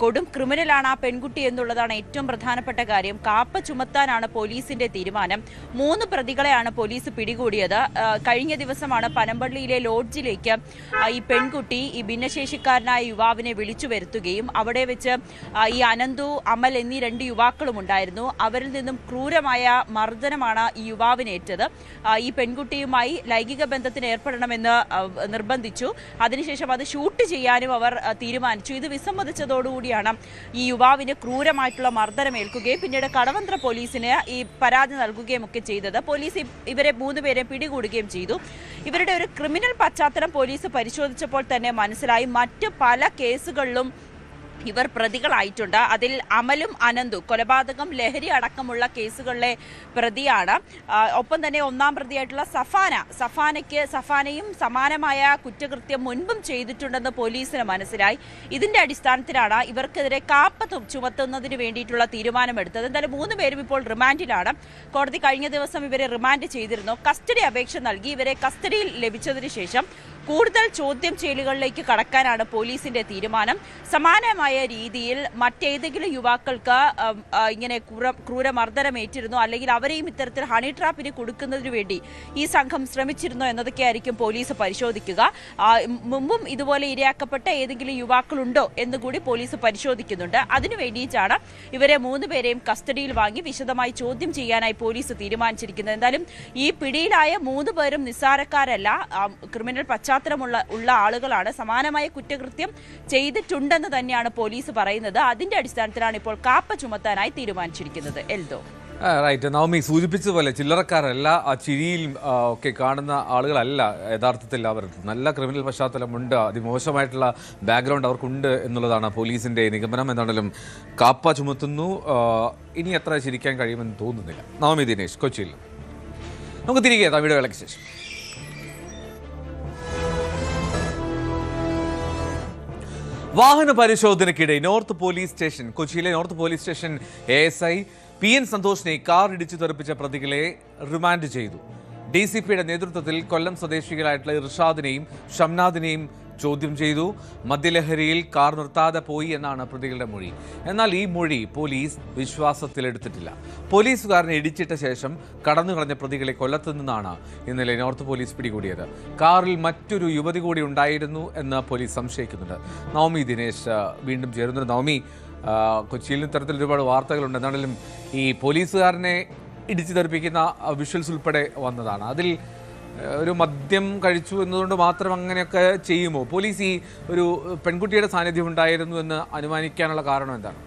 കൊടും ക്രിമിനലാണ് ആ പെൺകുട്ടി എന്നുള്ളതാണ് ഏറ്റവും പ്രധാനപ്പെട്ട കാര്യം. കാപ്പ ചുമത്താനാണ് പോലീസിന്റെ തീരുമാനം. 3 പ്രതികളെയാണ് പോലീസ് പിടികൂടിയത്. കഴിഞ്ഞ ദിവസമാണ് പനമ്പള്ളിയിലെ ലോഡ്ജിലേക്ക് ഈ പെൺകുട്ടി ഈ ഭിന്നശേഷിക്കാരനായ യുവാവിനെ വിളിച്ചു വരുത്തുകയും അവിടെ വെച്ച് ഈ അനന്തു, അമൽ എന്നീ 2 യുവാക്കളും ഉണ്ടായിരുന്നു. അവരിൽ നിന്നും ക്രൂരമായ മർദ്ദനമാണ് ഈ യുവാവിനേറ്റത്. ഈ പെൺകുട്ടിയുമായി ലൈംഗിക ബന്ധത്തിന് ഏർപ്പെടണമെന്ന് നിർബന്ധിച്ചു. അതിനുശേഷം അത് ഷൂട്ട് ചെയ്യാനും അവർ തീരുമാനിച്ചു. ഇത് വിസമ്മതിച്ചതോടുകൂടിയാണ് ഈ യുവാവിന് ക്രൂരമായിട്ടുള്ള മർദ്ദനമേൽക്കുകയും പിന്നീട് കടവന്ത്ര പോലീസിന് ഈ പരാതി നൽകുകയും ഒക്കെ ചെയ്തത്. പോലീസ് ഇവരെ 3 പേരെ പിടികൂടുകയും ചെയ്തു. ഇവരുടെ ഒരു ക്രിമിനൽ പശ്ചാത്തലം പോലീസ് പരിശോധിച്ചപ്പോൾ തന്നെ മനസ്സിലായി. മറ്റ് പല കേസുകളിലും ഇവർ പ്രതികളായിട്ടുണ്ട്. അതിൽ അമലും അനന്തു കൊലപാതകം, ലഹരി അടക്കമുള്ള കേസുകളിലെ പ്രതിയാണ്. ഒപ്പം തന്നെ ഒന്നാം പ്രതിയായിട്ടുള്ള സഫാനയും സമാനമായ കുറ്റകൃത്യം മുൻപും ചെയ്തിട്ടുണ്ടെന്ന് പോലീസിന് മനസ്സിലായി. ഇതിന്റെ അടിസ്ഥാനത്തിലാണ് ഇവർക്കെതിരെ കാപ്പ ചുമത്തുന്നതിന് വേണ്ടിയിട്ടുള്ള തീരുമാനമെടുത്തത്. എന്തായാലും 3 പേരും ഇപ്പോൾ റിമാൻഡിലാണ്. കോടതി കഴിഞ്ഞ ദിവസം ഇവരെ റിമാൻഡ് ചെയ്തിരുന്നു. കസ്റ്റഡി അപേക്ഷ നൽകി. ഇവരെ കസ്റ്റഡിയിൽ ലഭിച്ചതിന് ശേഷം കൂടുതൽ ചോദ്യം ചെയ്യലുകളിലേക്ക് കടക്കാനാണ് പോലീസിന്റെ തീരുമാനം. സമാനമായ രീതിയിൽ മറ്റേതെങ്കിലും യുവാക്കൾക്ക് ഇങ്ങനെ ക്രൂരമർദ്ദനമേറ്റിരുന്നോ അല്ലെങ്കിൽ അവരെയും ഇത്തരത്തിൽ ഹണി ട്രാപ്പിന് കൊടുക്കുന്നതിന് വേണ്ടി ഈ സംഘം ശ്രമിച്ചിരുന്നോ എന്നതൊക്കെയായിരിക്കും പോലീസ് പരിശോധിക്കുക. മുമ്പും ഇതുപോലെ ഇരയാക്കപ്പെട്ട ഏതെങ്കിലും യുവാക്കളുണ്ടോ എന്നുകൂടി പോലീസ് പരിശോധിക്കുന്നുണ്ട്. അതിനു വേണ്ടിയിട്ടാണ് ഇവരെ 3 പേരെയും കസ്റ്റഡിയിൽ വാങ്ങി വിശദമായി ചോദ്യം ചെയ്യാനായി പോലീസ് തീരുമാനിച്ചിരിക്കുന്നത്. എന്തായാലും ഈ പിടിയിലായ 3 പേരും നിസ്സാരക്കാരല്ല, ക്രിമിനൽ പശ്ചാത്തലമുള്ള ആളുകളാണ്. സമാനമായ കുറ്റകൃത്യം ചെയ്തിട്ടുണ്ടെന്ന് തന്നെയാണ് പോലീസ് പറയുന്നത്. അതിന്റെ അടിസ്ഥാനത്തിലാണ് ഇപ്പോൾ കാപ്പ ചുമത്താനായി തീരുമാനിച്ചിരിക്കുന്നത്. എൽദോ റൈറ്റ്, നവമി സൂചിപ്പിച്ചതുപോലെ ചില്ലറക്കാരല്ല, ആ ചിരിയിൽ ഒക്കെ കാണുന്ന ആളുകളല്ല യഥാർത്ഥത്തിൽ. അവർ നല്ല ക്രിമിനൽ പശ്ചാത്തലമുണ്ട്, അതിമോശമായിട്ടുള്ള ബാക്ക്ഗ്രൗണ്ട് അവർക്കുണ്ട് എന്നുള്ളതാണ് പോലീസിന്റെ നിഗമനം. എന്നാണെങ്കിലും കാപ്പ ചുമത്തുന്നു, ഇനി എത്ര ചിരിക്കാൻ കഴിയുമെന്ന് തോന്നുന്നില്ല. നവമി ദിനേശ്, കൊച്ചിയിൽ. നമുക്ക് തിരികെ തമിഴ്വേളയ്ക്ക് ശേഷം. വാഹന പരിശോധനയ്ക്കിടെ കൊച്ചിയിലെ north police station ASI PN സന്തോഷിനെ കാർ ഇടിച്ചു തെറിപ്പിച്ച പ്രതികളെ റിമാൻഡ് ചെയ്തു. DCPയുടെ നേതൃത്വത്തിൽ കൊല്ലം സ്വദേശികളായിട്ടുള്ള ഇർഷാദിനെയും ഷംനാദിനെയും ചോദ്യം ചെയ്തു. മദ്യലഹരിയിൽ കാർ നിർത്താതെ പോയി എന്നാണ് പ്രതികളുടെ മൊഴി. എന്നാൽ ഈ മൊഴി പോലീസ് വിശ്വാസത്തിലെടുത്തിട്ടില്ല. പോലീസുകാരനെ ഇടിച്ചിട്ട ശേഷം കടന്നു കളഞ്ഞ പ്രതികളെ കൊല്ലത്തു നിന്നാണ് ഇന്നലെ നോർത്ത് പോലീസ് പിടികൂടിയത്. കാറിൽ മറ്റൊരു യുവതി കൂടി ഉണ്ടായിരുന്നു എന്ന് പോലീസ് സംശയിക്കുന്നുണ്ട്. നവമി ദിനേശ് വീണ്ടും ചേരുന്നുണ്ട്. നവമി, കൊച്ചിയിൽ ഇത്തരത്തിൽ ഒരുപാട് വാർത്തകളുണ്ട്. എന്നാണെങ്കിലും ഈ പോലീസുകാരനെ ഇടിച്ചു തെറിപ്പിക്കുന്ന വിഷ്വൽസ് ഉൾപ്പെടെ വന്നതാണ്. അതിൽ ഒരു മദ്യം കഴിച്ചു എന്നതുകൊണ്ട് മാത്രം അങ്ങനെയൊക്കെ ചെയ്യുമോ? പോലീസ് ഈ ഒരു പെൺകുട്ടിയുടെ സാന്നിധ്യം ഉണ്ടായിരുന്നു എന്ന് അനുമാനിക്കാനുള്ള കാരണം എന്താണ്?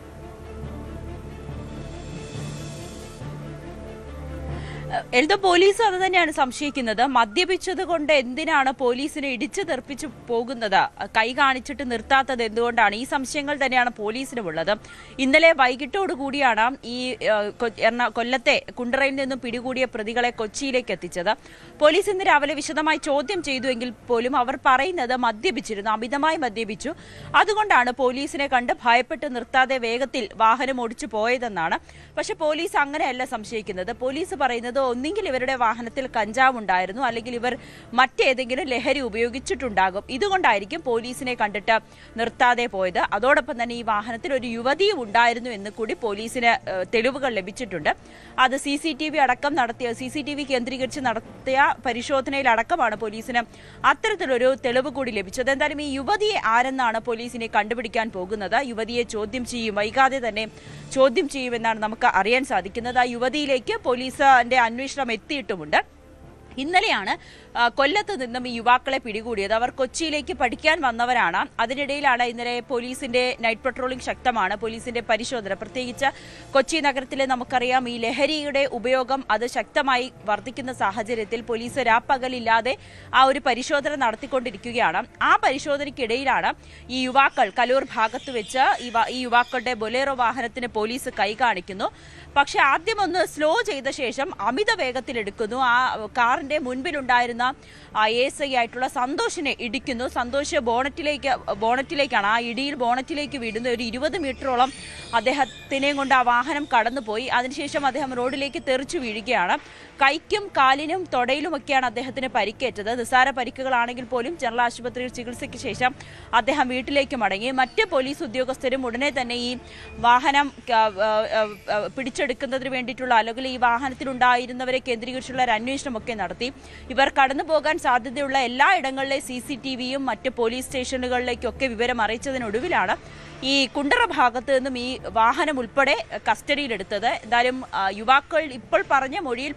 എൽദോ, പോലീസ് അത് തന്നെയാണ് സംശയിക്കുന്നത്. മദ്യപിച്ചത് കൊണ്ട് എന്തിനാണ് പോലീസിനെ ഇടിച്ചു തെറിപ്പിച്ചു പോകുന്നത്, കൈ കാണിച്ചിട്ട് നിർത്താത്തത് എന്തുകൊണ്ടാണ്? ഈ സംശയങ്ങൾ തന്നെയാണ് പോലീസിനുമുള്ളത്. ഇന്നലെ വൈകിട്ടോടുകൂടിയാണ് ഈ കൊല്ലത്തെ കുണ്ടറയിൽ നിന്നും പിടികൂടിയ പ്രതികളെ കൊച്ചിയിലേക്ക് എത്തിച്ചത്. പോലീസ് ഇന്ന് രാവിലെ വിശദമായി ചോദ്യം ചെയ്തുവെങ്കിൽ പോലും അവർ പറയുന്നത് മദ്യപിച്ചിരുന്നു, അമിതമായി മദ്യപിച്ചു, അതുകൊണ്ടാണ് പോലീസിനെ കണ്ട് ഭയപ്പെട്ട് നിർത്താതെ വേഗത്തിൽ വാഹനം ഓടിച്ചു പോയതെന്നാണ്. പക്ഷെ പോലീസ് അങ്ങനെയല്ല സംശയിക്കുന്നത്. പോലീസ് പറയുന്നത് ഒന്നെങ്കിൽ ഇവരുടെ വാഹനത്തിൽ കഞ്ചാവ് ഉണ്ടായിരുന്നു, അല്ലെങ്കിൽ ഇവർ മറ്റേതെങ്കിലും ലഹരി ഉപയോഗിച്ചിട്ടുണ്ടാകും. ഇതുകൊണ്ടായിരിക്കും പോലീസിനെ കണ്ടിട്ട് നിർത്താതെ പോയത്. അതോടൊപ്പം തന്നെ ഈ വാഹനത്തിൽ ഒരു യുവതിയും ഉണ്ടായിരുന്നു എന്ന് കൂടി പോലീസിന് തെളിവുകൾ ലഭിച്ചിട്ടുണ്ട്. അത് CCTV കേന്ദ്രീകരിച്ച് നടത്തിയ പരിശോധനയിലടക്കമാണ് പോലീസിന് അത്തരത്തിലൊരു തെളിവ് കൂടി ലഭിച്ചത്. എന്തായാലും ഈ യുവതിയെ ആരെന്നാണ് പോലീസിനെ കണ്ടുപിടിക്കാൻ പോകുന്നത്. യുവതിയെ ചോദ്യം ചെയ്യും, വൈകാതെ തന്നെ ചോദ്യം ചെയ്യുമെന്നാണ് നമുക്ക് അറിയാൻ സാധിക്കുന്നത്. ആ യുവതിയിലേക്ക് പോലീസിന്റെ അന്വേഷണം എത്തിയിട്ടുമുണ്ട്. ഇന്നലെയാണ് കൊല്ലത്ത് നിന്നും ഈ യുവാക്കളെ പിടികൂടിയത്. അവർ കൊച്ചിയിലേക്ക് പഠിക്കാൻ വന്നവരാണ്. അതിനിടയിലാണ് ഇന്നലെ പോലീസിന്റെ നൈറ്റ് പട്രോളിംഗ് ശക്തമാണ്. പോലീസിന്റെ പരിശോധന, പ്രത്യേകിച്ച് കൊച്ചി നഗരത്തിലെ നമുക്കറിയാം ഈ ലഹരിയുടെ ഉപയോഗം അത് ശക്തമായി വർദ്ധിക്കുന്ന സാഹചര്യത്തിൽ പോലീസ് രാപ്പകലില്ലാതെ ആ ഒരു പരിശോധന നടത്തിക്കൊണ്ടിരിക്കുകയാണ്. ആ പരിശോധനയ്ക്കിടയിലാണ് ഈ യുവാക്കൾ കലൂർ ഭാഗത്ത് വെച്ച് ഈ യുവാക്കളുടെ ബൊലേറോ വാഹനത്തിന് പോലീസ് കൈ കാണിക്കുന്നു. പക്ഷെ ആദ്യം ഒന്ന് സ്ലോ ചെയ്ത ശേഷം അമിത വേഗത്തിലെടുക്കുന്നു. ആ കാറിന്റെ മുൻപിലുണ്ടായിരുന്ന ASI ആയിട്ടുള്ള സന്തോഷിനെ ഇടിക്കുന്നു. സന്തോഷ് ബോണറ്റിലേക്കാണ്, ആ ഇടിയിൽ ബോണറ്റിലേക്ക് വീടുന്ന ഒരു 20 മീറ്ററോളം അദ്ദേഹത്തിനെയും കൊണ്ട് ആ വാഹനം കടന്നുപോയി. അതിനുശേഷം അദ്ദേഹം റോഡിലേക്ക് തെറിച്ചു വീഴുകയാണ്. കൈക്കും കാലിനും തൊടയിലുമൊക്കെയാണ് അദ്ദേഹത്തിന് പരിക്കേറ്റത്. നിസ്സാര പരിക്കുകളാണെങ്കിൽ പോലും ജനറൽ ആശുപത്രിയിൽ ചികിത്സയ്ക്ക് ശേഷം അദ്ദേഹം വീട്ടിലേക്ക് മടങ്ങി. മറ്റ് പോലീസ് ഉദ്യോഗസ്ഥരും ഉടനെ തന്നെ ഈ വാഹനം പിടിച്ചെടുക്കുന്നതിന് വേണ്ടിയിട്ടുള്ള, അല്ലെങ്കിൽ ഈ വാഹനത്തിലുണ്ടായിരുന്നവരെ കേന്ദ്രീകരിച്ചുള്ള ഒരു അന്വേഷണമൊക്കെ നടത്തി. ഇവർ കടന്നു പോകാൻ സാധ്യതയുള്ള എല്ലാ ഇടങ്ങളിലെ CCTVയും മറ്റ് പോലീസ് സ്റ്റേഷനുകളിലേക്കൊക്കെ വിവരം അറിയിച്ചതിനൊടുവിലാണ് ഈ കുണ്ടറ ഭാഗത്ത് നിന്നും ഈ വാഹനം ഉൾപ്പെടെ കസ്റ്റഡിയിലെടുത്തത്. എന്തായാലും യുവാക്കൾ ഇപ്പോൾ പറഞ്ഞ മൊഴിയിൽ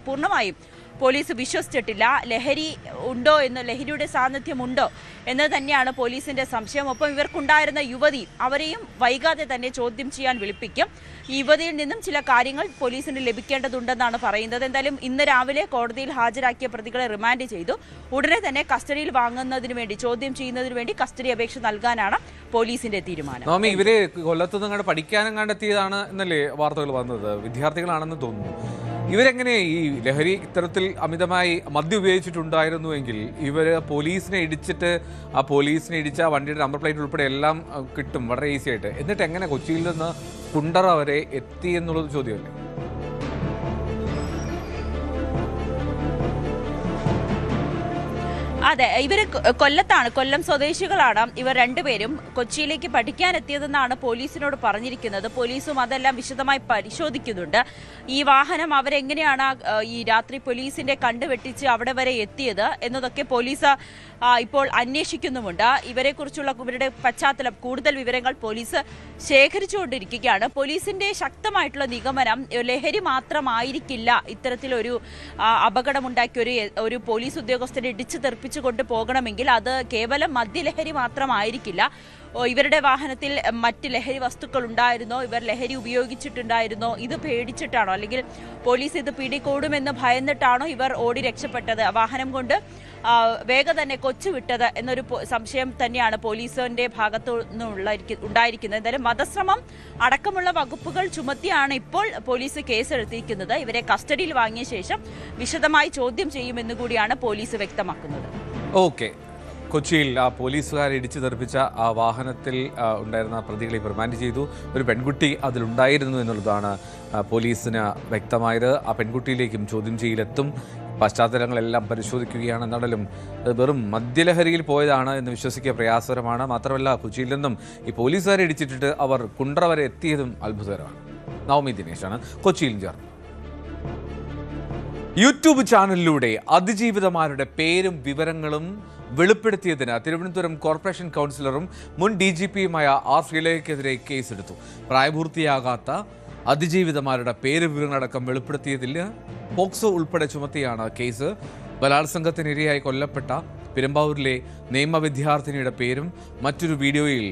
പൂർണ്ണമായും പോലീസ് വിശ്വസിച്ചിട്ടില്ല. ലഹരി ഉണ്ടോ എന്ന്, ലഹരിയുടെ സാന്നിധ്യമുണ്ടോ എന്ന് തന്നെയാണ് പോലീസിന്റെ സംശയം. ഒപ്പം ഇവർക്കുണ്ടായിരുന്ന യുവതി, അവരെയും വൈകാതെ തന്നെ ചോദ്യം ചെയ്യാൻ വിളിപ്പിക്കും. ഈ യുവതിയിൽ നിന്നും ചില കാര്യങ്ങൾ പോലീസിന് ലഭിക്കേണ്ടതുണ്ടെന്നാണ് പറയുന്നത്. എന്തായാലും ഇന്ന് രാവിലെ കോടതിയിൽ ഹാജരാക്കിയ പ്രതികളെ റിമാൻഡ് ചെയ്തു. ഉടനെ തന്നെ കസ്റ്റഡിയിൽ വാങ്ങുന്നതിന് വേണ്ടി, ചോദ്യം ചെയ്യുന്നതിന് വേണ്ടി കസ്റ്റഡി അപേക്ഷ നൽകാനാണ് പോലീസിന്റെ തീരുമാനം. നോമി, ഇവരെ കൊല്ലത്തുനിന്ന് അങ്ങോട്ട് പഠിക്കാനും കണ്ടെത്തിയതാണ് എന്നല്ലേ വാർത്തകൾ വന്നത്? വിദ്യാർത്ഥികളാണെന്ന് തോന്നുന്നു. ഇവരെങ്ങനെ ഈ ലഹരി ഇത്തരത്തിൽ അമിതമായി മദ്യം ഉപയോഗിച്ചിട്ടുണ്ടായിരുന്നുവെങ്കിൽ ഇവർ പോലീസിനെ ഇടിച്ചിട്ട് ആ പോലീസിനെ ഇടിച്ച വണ്ടിയുടെ നമ്പർ പ്ലേറ്റ് ഉൾപ്പെടെ എല്ലാം കിട്ടും വളരെ ഈസി ആയിട്ട്. എന്നിട്ട് എങ്ങനെ കൊച്ചിയിൽ നിന്ന് കുണ്ടറ വരെ എത്തി എന്നുള്ളത് ചോദ്യമല്ലേ? അതെ, ഇവർ കൊല്ലത്താണ്, കൊല്ലം സ്വദേശികളാണ്. ഇവർ രണ്ടുപേരും കൊച്ചിയിലേക്ക് പഠിക്കാനെത്തിയതെന്നാണ് പോലീസിനോട് പറഞ്ഞിരിക്കുന്നത്. പോലീസും അതെല്ലാം വിശദമായി പരിശോധിക്കുന്നുണ്ട്. ഈ വാഹനം അവരെങ്ങനെയാണ് ഈ രാത്രി പോലീസിന്റെ കണ്ടുവെട്ടിച്ച് അവിടെ വരെ എത്തിയത് എന്നതൊക്കെ പോലീസ് ഇപ്പോൾ അന്വേഷിക്കുന്നുമുണ്ട്. ഇവരെക്കുറിച്ചുള്ള ഇവരുടെ പശ്ചാത്തലം, കൂടുതൽ വിവരങ്ങൾ പോലീസ് ശേഖരിച്ചുകൊണ്ടിരിക്കുകയാണ്. പോലീസിന്റെ ശക്തമായിട്ടുള്ള നിഗമനം ലഹരി മാത്രമായിരിക്കില്ല ഇത്തരത്തിലൊരു അപകടമുണ്ടാക്കിയ ഒരു പോലീസ് ഉദ്യോഗസ്ഥരെ ഇടിച്ചു തെറിപ്പിച്ചു കൊണ്ട് പോകണമെങ്കിൽ അത് കേവലം മദ്യലഹരി മാത്രമായിരിക്കില്ല. ഇവരുടെ വാഹനത്തിൽ മറ്റ് ലഹരി വസ്തുക്കൾ ഉണ്ടായിരുന്നോ, ഇവർ ലഹരി ഉപയോഗിച്ചിട്ടുണ്ടായിരുന്നോ, ഇത് പേടിച്ചിട്ടാണോ, അല്ലെങ്കിൽ പോലീസ് ഇത് പിടികൂടുമെന്ന് ഭയന്നിട്ടാണോ ഇവർ ഓടി രക്ഷപ്പെട്ടത്, വാഹനം കൊണ്ട് വേഗം തന്നെ കൊച്ചു വിട്ടത് എന്നൊരു സംശയം തന്നെയാണ് പോലീസിന്റെ ഭാഗത്തു നിന്നുള്ള ഉണ്ടായിരിക്കുന്നത്. എന്തായാലും വധശ്രമം അടക്കമുള്ള വകുപ്പുകൾ ചുമത്തിയാണ് ഇപ്പോൾ പോലീസ് കേസെടുത്തിരിക്കുന്നത്. ഇവരെ കസ്റ്റഡിയിൽ വാങ്ങിയ ശേഷം വിശദമായി ചോദ്യം ചെയ്യുമെന്ന് കൂടിയാണ് പോലീസ് വ്യക്തമാക്കുന്നത്. ഓക്കെ, കൊച്ചിയിൽ ആ പോലീസുകാരെ ഇടിച്ചു തെറിപ്പിച്ച ആ വാഹനത്തിൽ ഉണ്ടായിരുന്ന പ്രതികളെ റിമാൻഡ് ചെയ്തു. ഒരു പെൺകുട്ടി അതിലുണ്ടായിരുന്നു എന്നുള്ളതാണ് പോലീസിന് വ്യക്തമായത്. ആ പെൺകുട്ടിയിലേക്കും ചോദ്യം ചെയ്യലെത്തും. പശ്ചാത്തലങ്ങളെല്ലാം പരിശോധിക്കുകയാണ്. എന്നാലും വെറും മദ്യലഹരിയിൽ പോയതാണ് എന്ന് വിശ്വസിക്കുക പ്രയാസകരമാണ്. മാത്രമല്ല, കൊച്ചിയിൽ നിന്നും ഈ പോലീസുകാരെ ഇടിച്ചിട്ടിട്ട് അവർ കുണ്ടറ വരെ എത്തിയതും അത്ഭുതകരമാണ്. നവമി ദിനേശാണ് കൊച്ചിയിൽ ചേർന്നത്. യൂട്യൂബ് ചാനലിലൂടെ അതിജീവിതമാരുടെ പേരും വിവരങ്ങളും വെളിപ്പെടുത്തിയതിന് തിരുവനന്തപുരം കോർപ്പറേഷൻ കൗൺസിലറും മുൻ DGPയുമായ ആർ ശ്രീലേഖയ്ക്കെതിരെ കേസെടുത്തു. പ്രായപൂർത്തിയാകാത്ത അതിജീവിതമാരുടെ പേര് വിവരങ്ങളടക്കം വെളിപ്പെടുത്തിയതിൽ പോക്സോ ഉൾപ്പെടെ ചുമത്തിയാണ് കേസ്. ബലാത്സംഗത്തിനിരയായി കൊല്ലപ്പെട്ട പെരുമ്പാവൂരിലെ നിയമ വിദ്യാർത്ഥിനിയുടെ പേരും മറ്റൊരു വീഡിയോയിൽ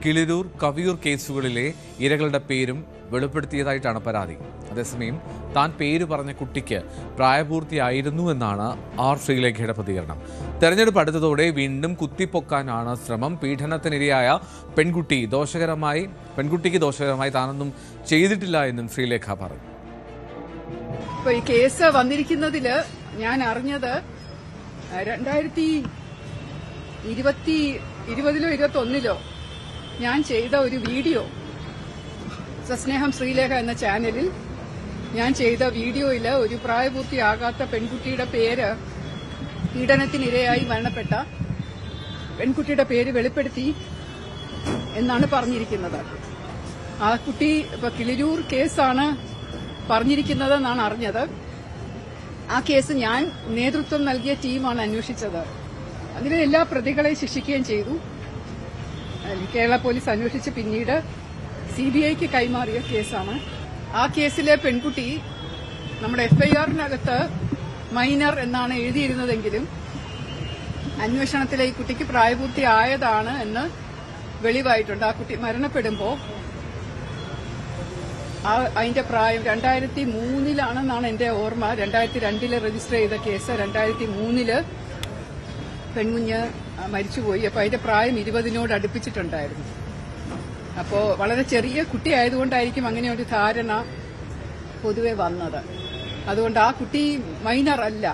കിളിരൂർ, കവിയൂർ കേസുകളിലെ ഇരകളുടെ പേരും വെളിപ്പെടുത്തിയതായിട്ടാണ് പരാതി. അതേസമയം താൻ പേര് പറഞ്ഞ കുട്ടിക്ക് പ്രായപൂർത്തിയായിരുന്നു എന്നാണ് ആർ ശ്രീലേഖയുടെ പ്രതികരണം. തെരഞ്ഞെടുപ്പ് അടുത്തതോടെ വീണ്ടും കുത്തിപ്പൊക്കാനാണ് ശ്രമം. പീഡനത്തിനിരയായ പെൺകുട്ടിക്ക് ദോഷകരമായി താനൊന്നും ചെയ്തിട്ടില്ല എന്നും ശ്രീലേഖ പറഞ്ഞു. ഇപ്പൊ ഈ കേസ് വന്നിരിക്കുന്നതില് ഞാൻ അറിഞ്ഞത് 2020-21 ഞാൻ ചെയ്ത ഒരു വീഡിയോ, സസ്നേഹം ശ്രീലേഖ എന്ന ചാനലിൽ ഞാൻ ചെയ്ത വീഡിയോയിൽ ഒരു പ്രായപൂർത്തിയാകാത്ത പെൺകുട്ടിയുടെ പേര്, പീഡനത്തിനിരയായി മരണപ്പെട്ട പെൺകുട്ടിയുടെ പേര് വെളിപ്പെടുത്തി എന്നാണ് പറഞ്ഞിരിക്കുന്നത്. ആ കുട്ടി ഇപ്പൊ കിളിരൂർ കേസാണ് പറഞ്ഞിരിക്കുന്നതെന്നാണ് അറിഞ്ഞത്. ആ കേസ് ഞാൻ നേതൃത്വം നൽകിയ ടീമാണ് അന്വേഷിച്ചത്. അതിലെ എല്ലാ പ്രതികളെയും ശിക്ഷിക്കുകയും ചെയ്തു. കേരള പോലീസ് അന്വേഷിച്ച് പിന്നീട് CBIക്ക് കൈമാറിയ കേസാണ്. ആ കേസിലെ പെൺകുട്ടി നമ്മുടെ FIRനകത്ത് മൈനർ എന്നാണ് എഴുതിയിരുന്നതെങ്കിലും അന്വേഷണത്തിലെ ഈ കുട്ടിക്ക് പ്രായപൂർത്തിയായതാണ് എന്ന് വെളിവായിട്ടുണ്ട്. ആ കുട്ടി മരണപ്പെടുമ്പോൾ അതിന്റെ പ്രായം 2003 എന്റെ ഓർമ്മ. 2002 രജിസ്റ്റർ ചെയ്ത കേസ് 2003 പെൺകുഞ്ഞ് മരിച്ചുപോയി. അപ്പൊ അതിന്റെ പ്രായം 20നോട് അടുപ്പിച്ചിട്ടുണ്ടായിരുന്നു. അപ്പോ വളരെ ചെറിയ കുട്ടിയായതുകൊണ്ടായിരിക്കും അങ്ങനെ ഒരു ധാരണ പൊതുവെ വന്നത്. അതുകൊണ്ട് ആ കുട്ടി മൈനർ അല്ല,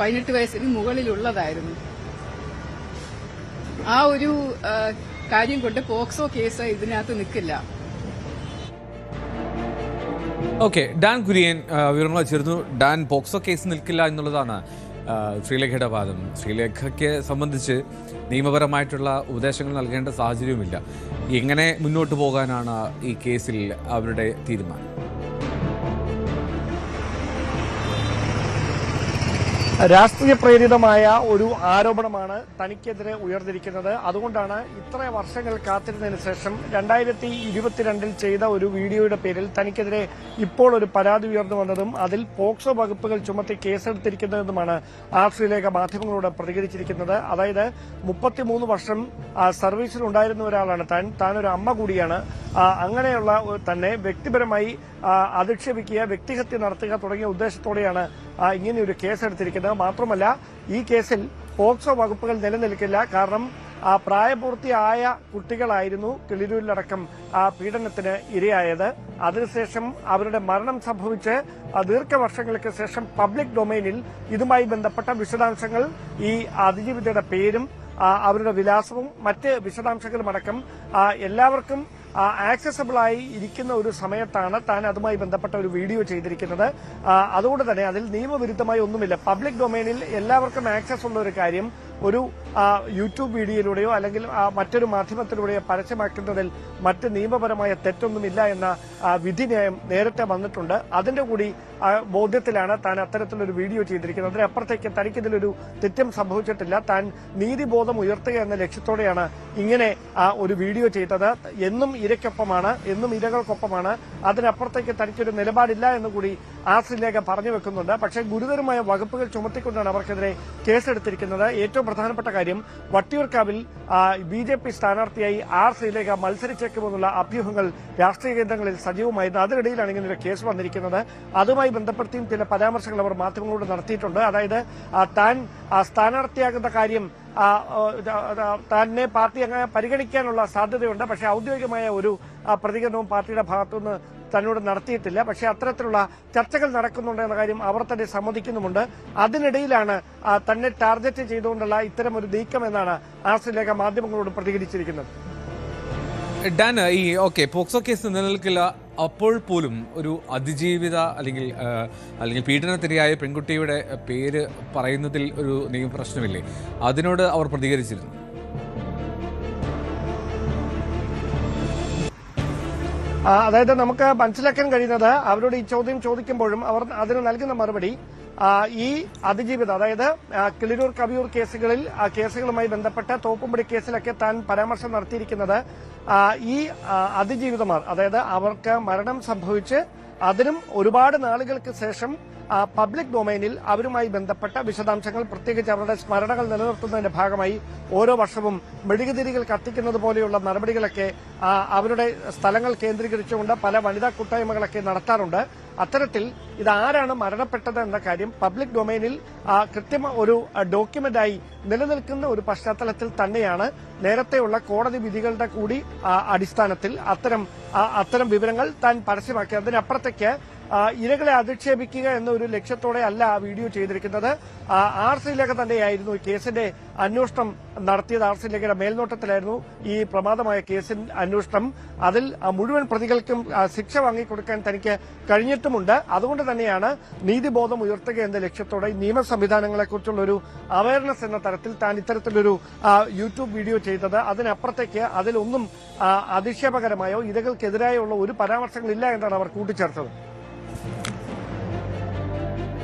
18 വയസ്സിന് മുകളിലുള്ളതായിരുന്നു. ആ ഒരു കാര്യം കൊണ്ട് പോക്സോ കേസ് ഇതിനകത്ത് നിൽക്കില്ല. ഓക്കെ, ഡാൻ കുര്യൻ വിവരങ്ങൾ ചേർന്നു. ഡാൻ, പോക്സോ കേസ് നിൽക്കില്ല എന്നുള്ളതാണ് ശ്രീലേഖയുടെ വാദം. ശ്രീലേഖയ്ക്ക് സംബന്ധിച്ച് നിയമപരമായിട്ടുള്ള ഉപദേശങ്ങൾ നൽകേണ്ട സാഹചര്യവുമില്ല. എങ്ങനെ മുന്നോട്ട് പോകാനാണ് ഈ കേസിൽ അവരുടെ തീരുമാനം? രാഷ്ട്രീയ പ്രേരിതമായ ഒരു ആരോപണമാണ് തനിക്കെതിരെ ഉയർന്നിരിക്കുന്നത്. അതുകൊണ്ടാണ് ഇത്ര വർഷങ്ങൾ കാത്തിരുന്നതിന് ശേഷം 2022 ചെയ്ത ഒരു വീഡിയോയുടെ പേരിൽ തനിക്കെതിരെ ഇപ്പോൾ ഒരു പരാതി ഉയർന്നു വന്നതും അതിൽ പോക്സോ വകുപ്പുകൾ ചുമത്തി കേസെടുത്തിരിക്കുന്നതെന്നുമാണ് ശ്രീലേഖ മാധ്യമങ്ങളോട് പ്രതികരിച്ചിരിക്കുന്നത്. അതായത് 33 വർഷം സർവീസിൽ ഉണ്ടായിരുന്ന ഒരാളാണ് താൻ ഒരു അമ്മ കൂടിയാണ്. അങ്ങനെയുള്ള തന്നെ വ്യക്തിപരമായി അധിക്ഷേപിക്കുക, വ്യക്തിഹത്യ നടത്തുക തുടങ്ങിയ ഉദ്ദേശത്തോടെയാണ് ഇങ്ങനെയൊരു കേസെടുത്തിരിക്കുന്നത്. മാത്രമല്ല ഈ കേസിൽ പോക്സോ വകുപ്പുകൾ നിലനിൽക്കില്ല. കാരണം പ്രായപൂർത്തിയായ കുട്ടികളായിരുന്നു കിളിരൂരിലടക്കം പീഡനത്തിന് ഇരയായത്. അതിനുശേഷം അവരുടെ മരണം സംഭവിച്ച് ദീർഘവർഷങ്ങൾക്ക് ശേഷം പബ്ലിക് ഡൊമൈനിൽ ഇതുമായി ബന്ധപ്പെട്ട വിശദാംശങ്ങൾ, ഈ അതിജീവിതയുടെ പേരും അവരുടെ വിലാസവും മറ്റ് വിശദാംശങ്ങളുമടക്കം എല്ലാവർക്കും ആക്സസബിളായി ഇരിക്കുന്ന ഒരു സമയത്താണ് താൻ അതുമായി ബന്ധപ്പെട്ട ഒരു വീഡിയോ ചെയ്തിരിക്കുന്നത്. അതുകൊണ്ട് തന്നെ അതിൽ നിയമവിരുദ്ധമായി ഒന്നുമില്ല. പബ്ലിക് ഡൊമൈനിൽ എല്ലാവർക്കും ആക്സസ് ഉള്ള ഒരു കാര്യം ഒരു യൂട്യൂബ് വീഡിയോയിലൂടെയോ അല്ലെങ്കിൽ മറ്റൊരു മാധ്യമത്തിലൂടെയോ പരസ്യമാക്കുന്നതിൽ മറ്റ് നിയമപരമായ തെറ്റൊന്നുമില്ല എന്ന വിധിന്യായം നേരത്തെ വന്നിട്ടുണ്ട്. അതിന്റെ കൂടി ബോധ്യത്തിലാണ് താൻ അത്തരത്തിലൊരു വീഡിയോ ചെയ്തിരിക്കുന്നത്. അതിനപ്പുറത്തേക്ക് തനിക്കിതിലൊരു തെറ്റും സംഭവിച്ചിട്ടില്ല. താൻ നീതിബോധം ഉയർത്തുക എന്ന ലക്ഷ്യത്തോടെയാണ് ഇങ്ങനെ ഒരു വീഡിയോ ചെയ്തത്. എന്നും ഇരയ്ക്കൊപ്പമാണ്, എന്നും ഇരകൾക്കൊപ്പമാണ്. അതിനപ്പുറത്തേക്ക് തനിക്കൊരു നിലപാടില്ല എന്നുകൂടി ശ്രീലേഖ പറഞ്ഞു വെക്കുന്നുണ്ട്. പക്ഷേ ഗുരുതരമായ വകുപ്പുകൾ ചുമത്തിക്കൊണ്ടാണ് അവർക്കെതിരെ കേസെടുത്തിരിക്കുന്നത്. ഏറ്റവും പ്രധാനപ്പെട്ട കാര്യം, വട്ടിയൂർക്കാവിൽ BJP സ്ഥാനാർത്ഥിയായി ശ്രീലേഖ മത്സരിച്ചേക്കുമെന്നുള്ള അഭ്യൂഹങ്ങൾ രാഷ്ട്രീയ കേന്ദ്രങ്ങളിൽ സജീവമായിരുന്നു. അതിനിടയിലാണ് ഇങ്ങനൊരു കേസ് വന്നിരിക്കുന്നത്. അതുമായി ബന്ധപ്പെടുത്തിയും ചില പരാമർശങ്ങൾ അവർ മാധ്യമങ്ങളോട് നടത്തിയിട്ടുണ്ട്. അതായത് താൻ സ്ഥാനാർത്ഥിയാകുന്ന കാര്യം തന്നെ പാർട്ടി അങ്ങനെ പരിഗണിക്കാനുള്ള സാധ്യതയുണ്ട്. പക്ഷേ ഔദ്യോഗികമായ ഒരു പ്രതികരണവും പാർട്ടിയുടെ ഭാഗത്തുനിന്ന് തന്നോട് നടത്തിയിട്ടില്ല. പക്ഷേ അത്തരത്തിലുള്ള ചർച്ചകൾ നടക്കുന്നുണ്ട് എന്ന കാര്യം അവർ തന്നെ സമ്മതിക്കുന്നുമുണ്ട്. അതിനിടയിലാണ് തന്നെ ടാർഗറ്റ് ചെയ്തുകൊണ്ടുള്ള ഇത്തരം ഒരു നീക്കമെന്നാണ് ശ്രീലേഖ മാധ്യമങ്ങളോട് പ്രതികരിച്ചിരിക്കുന്നത്. ഡാൻ, ഈ പോക്സോ കേസ് നിലനിൽക്കില്ല, അപ്പോൾ പോലും ഒരു അതിജീവിത അല്ലെങ്കിൽ പീഡനത്തിരയായ പെൺകുട്ടിയുടെ പേര് പറയുന്നതിൽ ഒരു നിയമ പ്രശ്നമില്ലേ? അതിനോട് അവർ പ്രതികരിച്ചിരുന്നു. അതായത് നമുക്ക് മനസ്സിലാക്കാൻ കഴിയുന്നത്, അവരോട് ഈ ചോദ്യം ചോദിക്കുമ്പോഴും അവർ അതിന് നൽകുന്ന മറുപടി, ഈ അതിജീവിത, അതായത് കിളിരൂർ കവിയൂർ കേസുകളുമായി ബന്ധപ്പെട്ട തോപ്പുംപടി കേസിലൊക്കെ താൻ പരാമർശം നടത്തിയിരിക്കുന്നത് ഈ അതിജീവിതമാർ, അതായത് അവർക്ക് മരണം സംഭവിച്ച് അതിനും ഒരുപാട് നാളുകൾക്ക് ശേഷം പബ്ലിക് ഡൊമൈനിൽ അവരുമായി ബന്ധപ്പെട്ട വിശദാംശങ്ങൾ, പ്രത്യേകിച്ച് അവരുടെ സ്മരണകൾ നിലനിർത്തുന്നതിന്റെ ഭാഗമായി ഓരോ വർഷവും മെഴുകുതിരികൾ കത്തിക്കുന്നത് പോലെയുള്ള നടപടികളൊക്കെ അവരുടെ സ്ഥലങ്ങൾ കേന്ദ്രീകരിച്ചുകൊണ്ട് പല വനിതാ കൂട്ടായ്മകളൊക്കെ നടത്താറുണ്ട്. അത്തരത്തിൽ ഇതാരാണ് മരണപ്പെട്ടത് എന്ന കാര്യം പബ്ലിക് ഡൊമൈനിൽ കൃത്യം ഒരു ഡോക്യുമെന്റായി നിലനിൽക്കുന്ന ഒരു പശ്ചാത്തലത്തിൽ തന്നെയാണ് നേരത്തെയുള്ള കോടതി വിധികളുടെ കൂടി അടിസ്ഥാനത്തിൽ അത്തരം വിവരങ്ങൾ താൻ പരസ്യമാക്കി. അതിനപ്പുറത്തേക്ക് ഇരകളെ അധിക്ഷേപിക്കുക എന്ന ഒരു ലക്ഷ്യത്തോടെ അല്ല വീഡിയോ ചെയ്തിരിക്കുന്നത്. ശ്രീലേഖ തന്നെയായിരുന്നു ഈ കേസിന്റെ അന്വേഷണം നടത്തിയത്. ശ്രീലേഖയുടെ മേൽനോട്ടത്തിലായിരുന്നു ഈ പ്രമാദമായ കേസിന്റെ അന്വേഷണം. അതിൽ മുഴുവൻ പ്രതികൾക്കും ശിക്ഷ വാങ്ങിക്കൊടുക്കാൻ തനിക്ക് കഴിഞ്ഞിട്ടുമുണ്ട്. അതുകൊണ്ട് തന്നെയാണ് നീതിബോധം ഉയർത്തുക എന്ന ലക്ഷ്യത്തോടെ നിയമ സംവിധാനങ്ങളെക്കുറിച്ചുള്ള ഒരു അവയർനെസ് എന്ന തരത്തിൽ താൻ ഇത്തരത്തിലൊരു യൂട്യൂബ് വീഡിയോ ചെയ്തത്. അതിനപ്പുറത്തേക്ക് അതിലൊന്നും അധിക്ഷേപകരമായോ ഇരകൾക്കെതിരായുള്ള ഒരു പരാമർശങ്ങളില്ല എന്നാണ് അവർ കൂട്ടിച്ചേർത്തത്.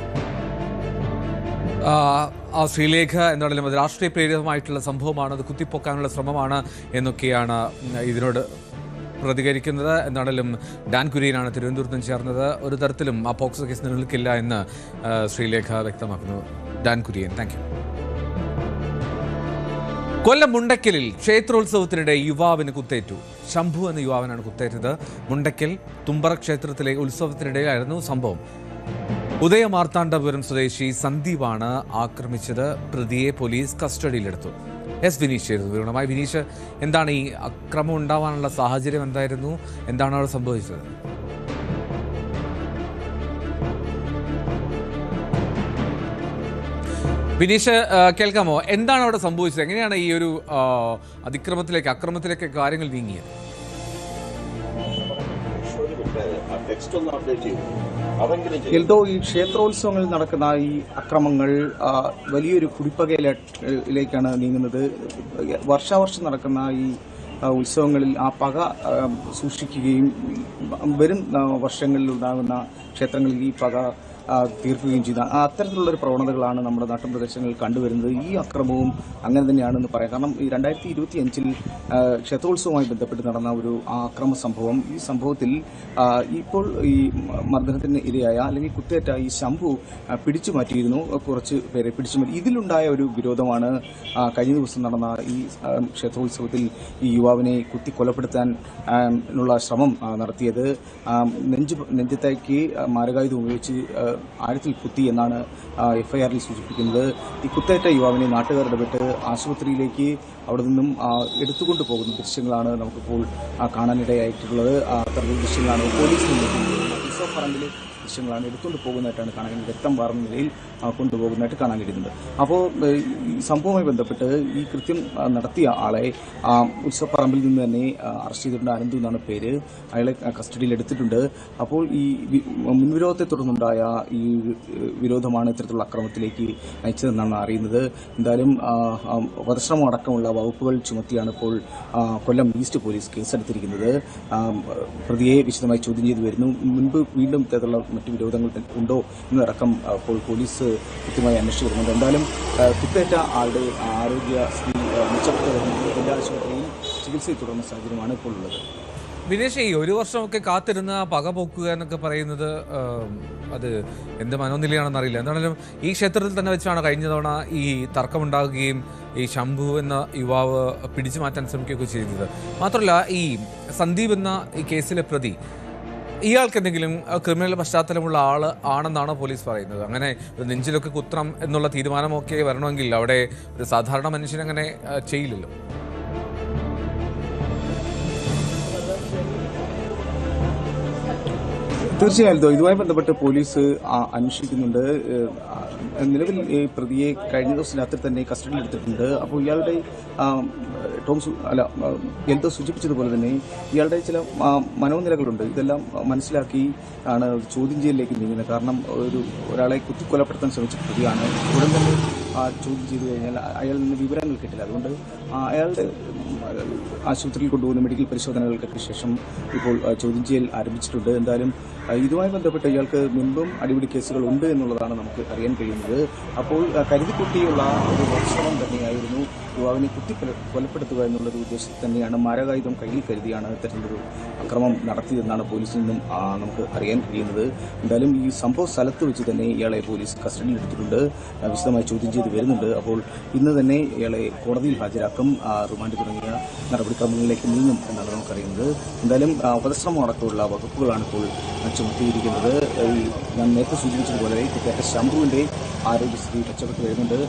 ശ്രീലേഖ എന്താണെങ്കിലും അത് രാഷ്ട്രീയ പ്രേരിതമായിട്ടുള്ള സംഭവമാണ്, അത് കുത്തിപ്പൊക്കാനുള്ള ശ്രമമാണ് എന്നൊക്കെയാണ് ഇതിനോട് പ്രതികരിക്കുന്നത്. എന്താണെങ്കിലും ഡാൻ കുര്യനാണ് തിരുവനന്തപുരത്ത് നിന്ന് ചേർന്നത്. ഒരു തരത്തിലും ആ പോക്സോ കേസ് നിലനിൽക്കില്ല എന്ന് ശ്രീലേഖ വ്യക്തമാക്കുന്നു. Dan Kurian, thank you. Kollam മുണ്ടക്കലിൽ ക്ഷേത്രോത്സവത്തിനിടെ യുവാവിന് കുത്തേറ്റു. ശംഭു എന്ന യുവാവിനാണ് കുത്തേറ്റത്. മുണ്ടക്കൽ തുമ്പറ ക്ഷേത്രത്തിലെ ഉത്സവത്തിനിടയിലായിരുന്നു സംഭവം. ഉദയമാർത്താണ്ഡപുരം സ്വദേശി സന്ദീപാണ് ആക്രമിച്ചത്. പ്രതിയെ പോലീസ് കസ്റ്റഡിയിലെടുത്തു. വിനീഷ് ചേരുന്നു വിവരമായി. വിനീഷ്, എന്താണ് ഈ അക്രമം ഉണ്ടാവാനുള്ള സാഹചര്യം? എന്തായിരുന്നു? എന്താണ് അവിടെ സംഭവിച്ചത്? വിനീഷ്, കേൾക്കാമോ? എന്താണ് അവിടെ സംഭവിച്ചത്? എങ്ങനെയാണ് ഈ ഒരു അക്രമത്തിലേക്ക് കാര്യങ്ങൾ നീങ്ങിയത്? എൽദോ, ഈ ക്ഷേത്രോത്സവങ്ങളിൽ നടക്കുന്ന ഈ അക്രമങ്ങൾ വലിയൊരു കുടിപ്പകയിലേക്കാണ് നീങ്ങുന്നത്. വർഷാവർഷം നടക്കുന്ന ഈ ഉത്സവങ്ങളിൽ ആ പക സൂക്ഷിക്കുകയും വരും വർഷങ്ങളിൽ ഉണ്ടാകുന്ന ക്ഷേത്രങ്ങളിൽ ഈ പക തീർക്കുകയും ചെയ്യുന്ന അത്തരത്തിലുള്ള ഒരു പ്രവണതകളാണ് നമ്മുടെ നാട്ടുപ്രദേശങ്ങളിൽ കണ്ടുവരുന്നത്. ഈ അക്രമവും അങ്ങനെ തന്നെയാണെന്ന് പറയാം. കാരണം ഈ 2025 ക്ഷേത്രോത്സവവുമായി ബന്ധപ്പെട്ട് നടന്ന ഒരു അക്രമ സംഭവം, ഈ സംഭവത്തിൽ ഇപ്പോൾ ഈ മർദ്ദനത്തിന് ഇരയായ അല്ലെങ്കിൽ കുത്തേറ്റ ഈ ശംഭു പിടിച്ചു മാറ്റിയിരുന്നു, കുറച്ച് പേരെ പിടിച്ചു മാറ്റി. ഇതിലുണ്ടായ ഒരു വിരോധമാണ് കഴിഞ്ഞ ദിവസം നടന്ന ഈ ക്ഷേത്രോത്സവത്തിൽ ഈ യുവാവിനെ കുത്തി കൊലപ്പെടുത്താൻ ഉള്ള ശ്രമം നടത്തിയത്. നെഞ്ചത്തേക്ക് മാരകായുധം ഉപയോഗിച്ച് ആഴത്തിൽ കുത്തി എന്നാണ് FIR-ൽ സൂചിപ്പിക്കുന്നത്. ഈ കുത്തേറ്റ യുവാവിനെ നാട്ടുകാർ ഇടപെട്ട് ആശുപത്രിയിലേക്ക് അവിടെ നിന്നും എടുത്തുകൊണ്ട് പോകുന്ന ദൃശ്യങ്ങളാണ് നമുക്കിപ്പോൾ കാണാനിടയായിട്ടുള്ളത്. അത്തരത്തിലുള്ള ദൃശ്യങ്ങളാണ് പോലീസിൽ പറമ്പിലെ ദൃശ്യങ്ങളാണ് എടുത്തുകൊണ്ട് പോകുന്നതായിട്ടാണ് കാണാൻ, രക്തം വാർന്ന നിലയിൽ കൊണ്ടുപോകുന്നതായിട്ട് കാണാൻ കഴിയുന്നത്. അപ്പോൾ ഈ സംഭവവുമായി ബന്ധപ്പെട്ട് ഈ കൃത്യം നടത്തിയ ആളെ ഉത്സവപ്പറമ്പിൽ നിന്ന് തന്നെ അറസ്റ്റ് ചെയ്തിട്ടുണ്ട്. അനന്തു എന്നാണ് പേര്. അയാളെ കസ്റ്റഡിയിൽ എടുത്തിട്ടുണ്ട്. അപ്പോൾ ഈ മുൻവിരോധത്തെ തുടർന്നുണ്ടായ ഈ വിരോധമാണ് ഇത്തരത്തിലുള്ള അക്രമത്തിലേക്ക് നയിച്ചതെന്നാണ് അറിയുന്നത്. എന്തായാലും വധശ്രമം അടക്കമുള്ള വകുപ്പുകൾ ചുമത്തിയാണ് ഇപ്പോൾ കൊല്ലം ഈസ്റ്റ് പോലീസ് കേസെടുത്തിരിക്കുന്നത്. പ്രതിയെ വിശദമായി ചോദ്യം ചെയ്തു വരുന്നു. മുൻപ് വീണ്ടും ഇത്തരത്തിലുള്ള മറ്റു വിരോധങ്ങൾ ഉണ്ടോ എന്നതടക്കം ഇപ്പോൾ പോലീസ് കൃത്യമായി അന്വേഷിച്ചു വരുന്നുണ്ട്. എന്തായാലും കുത്തേറ്റ ആളുടെ ആരോഗ്യസ്ഥിതി മെച്ചപ്പെട്ടു വരുന്നത് ജില്ലാ ആശുപത്രിയിൽ ചികിത്സയിൽ തുടർന്ന സാഹചര്യമാണ് ഇപ്പോൾ ഉള്ളത്. വിനേഷ്, ഈ ഒരു വർഷമൊക്കെ കാത്തിരുന്ന പക പോക്കുക എന്നൊക്കെ പറയുന്നത് അത് എന്ത് മനോനിലയാണെന്ന് അറിയില്ല. എന്താണെങ്കിലും ഈ ക്ഷേത്രത്തിൽ തന്നെ വെച്ചാണ് കഴിഞ്ഞ തവണ ഈ തർക്കമുണ്ടാകുകയും ഈ ശംഭു എന്ന യുവാവ് പിടിച്ചു മാറ്റാൻ ശ്രമിക്കുകയൊക്കെ ചെയ്തത്. മാത്രമല്ല ഈ സന്ദീപ് എന്ന ഈ കേസിലെ പ്രതി, ഇയാൾക്ക് എന്തെങ്കിലും ക്രിമിനൽ പശ്ചാത്തലമുള്ള ആൾ ആണെന്നാണ് പോലീസ് പറയുന്നത്. അങ്ങനെ നെഞ്ചിലൊക്കെ കുത്രം എന്നുള്ള തീരുമാനമൊക്കെ വരണമെങ്കിൽ അവിടെ ഒരു സാധാരണ മനുഷ്യനങ്ങനെ ചെയ്യില്ലല്ലോ. തീർച്ചയായും ഇതുമായി ബന്ധപ്പെട്ട് പോലീസ് അന്വേഷിക്കുന്നുണ്ട്. നിലവിൽ ഈ പ്രതിയെ കഴിഞ്ഞ ദിവസം രാത്രി തന്നെ കസ്റ്റഡിയിൽ എടുത്തിട്ടുണ്ട്. അപ്പോൾ ഇയാളുടെ എന്തോ സൂചിപ്പിച്ചതുപോലെ തന്നെ ഇയാളുടെ ചില മനോനിലകളുണ്ട്. ഇതെല്ലാം മനസ്സിലാക്കി ആണ് ചോദ്യം ചെയ്യലിലേക്ക് നീങ്ങുന്നത്. കാരണം ഒരാളെ കുത്തിക്കൊലപ്പെടുത്താൻ ശ്രമിച്ച പ്രതിയാണ്. ഉടൻ തന്നെ ചോദ്യം ചെയ്തു കഴിഞ്ഞാൽ അയാളിൽ നിന്ന് വിവരങ്ങൾ കിട്ടില്ല. അതുകൊണ്ട് അയാളുടെ ആശുപത്രിയിൽ കൊണ്ടുപോകുന്ന മെഡിക്കൽ പരിശോധനകൾക്കൊക്കെ ശേഷം ഇപ്പോൾ ചോദ്യം ചെയ്യൽ ആരംഭിച്ചിട്ടുണ്ട്. എന്തായാലും ഇതുമായി ബന്ധപ്പെട്ട് ഇയാൾക്ക് മുൻപും അടിപിടി കേസുകൾ ഉണ്ട് എന്നുള്ളതാണ് നമുക്ക് അറിയാൻ കഴിയുന്നത്. അപ്പോൾ കരുതിക്കുട്ടിയുള്ള ഒരു വർഷം തന്നെയായിരുന്നു യുവാവിനെ കൊലപ്പെടുത്തുക എന്നുള്ളൊരു ഉദ്ദേശത്തിൽ തന്നെയാണ് മാരകായുധം കയ്യിൽ കരുതിയാണ് ഇത്തരത്തിലൊരു അക്രമം നടത്തിയതെന്നാണ് പോലീസിൽ നിന്നും നമുക്ക് അറിയാൻ കഴിയുന്നത്. എന്തായാലും ഈ സംഭവ സ്ഥലത്ത് വെച്ച് തന്നെ ഇയാളെ പോലീസ് കസ്റ്റഡിയിൽ എടുത്തിട്ടുണ്ട്, വിശദമായി ചോദ്യം ചെയ്ത് വരുന്നുണ്ട്. അപ്പോൾ ഇന്ന് തന്നെ ഇയാളെ കോടതിയിൽ ഹാജരാക്കും, റിമാൻഡ് തുടങ്ങിയ നടപടിക്രമങ്ങളിലേക്ക് നീങ്ങും എന്നാണ് നമുക്കറിയുന്നത്. എന്തായാലും വധശ്രമം അടക്കമുള്ള വകുപ്പുകളാണ് ഇപ്പോൾ ചുമത്തിയിരിക്കുന്നത്. ഞാൻ നേരത്തെ സൂചിപ്പിച്ചതുപോലെ കുത്തേറ്റ ശംഭുവിന്റെ ആരോഗ്യസ്ഥിതി മെച്ചപ്പെട്ട് വരുന്നുണ്ട്.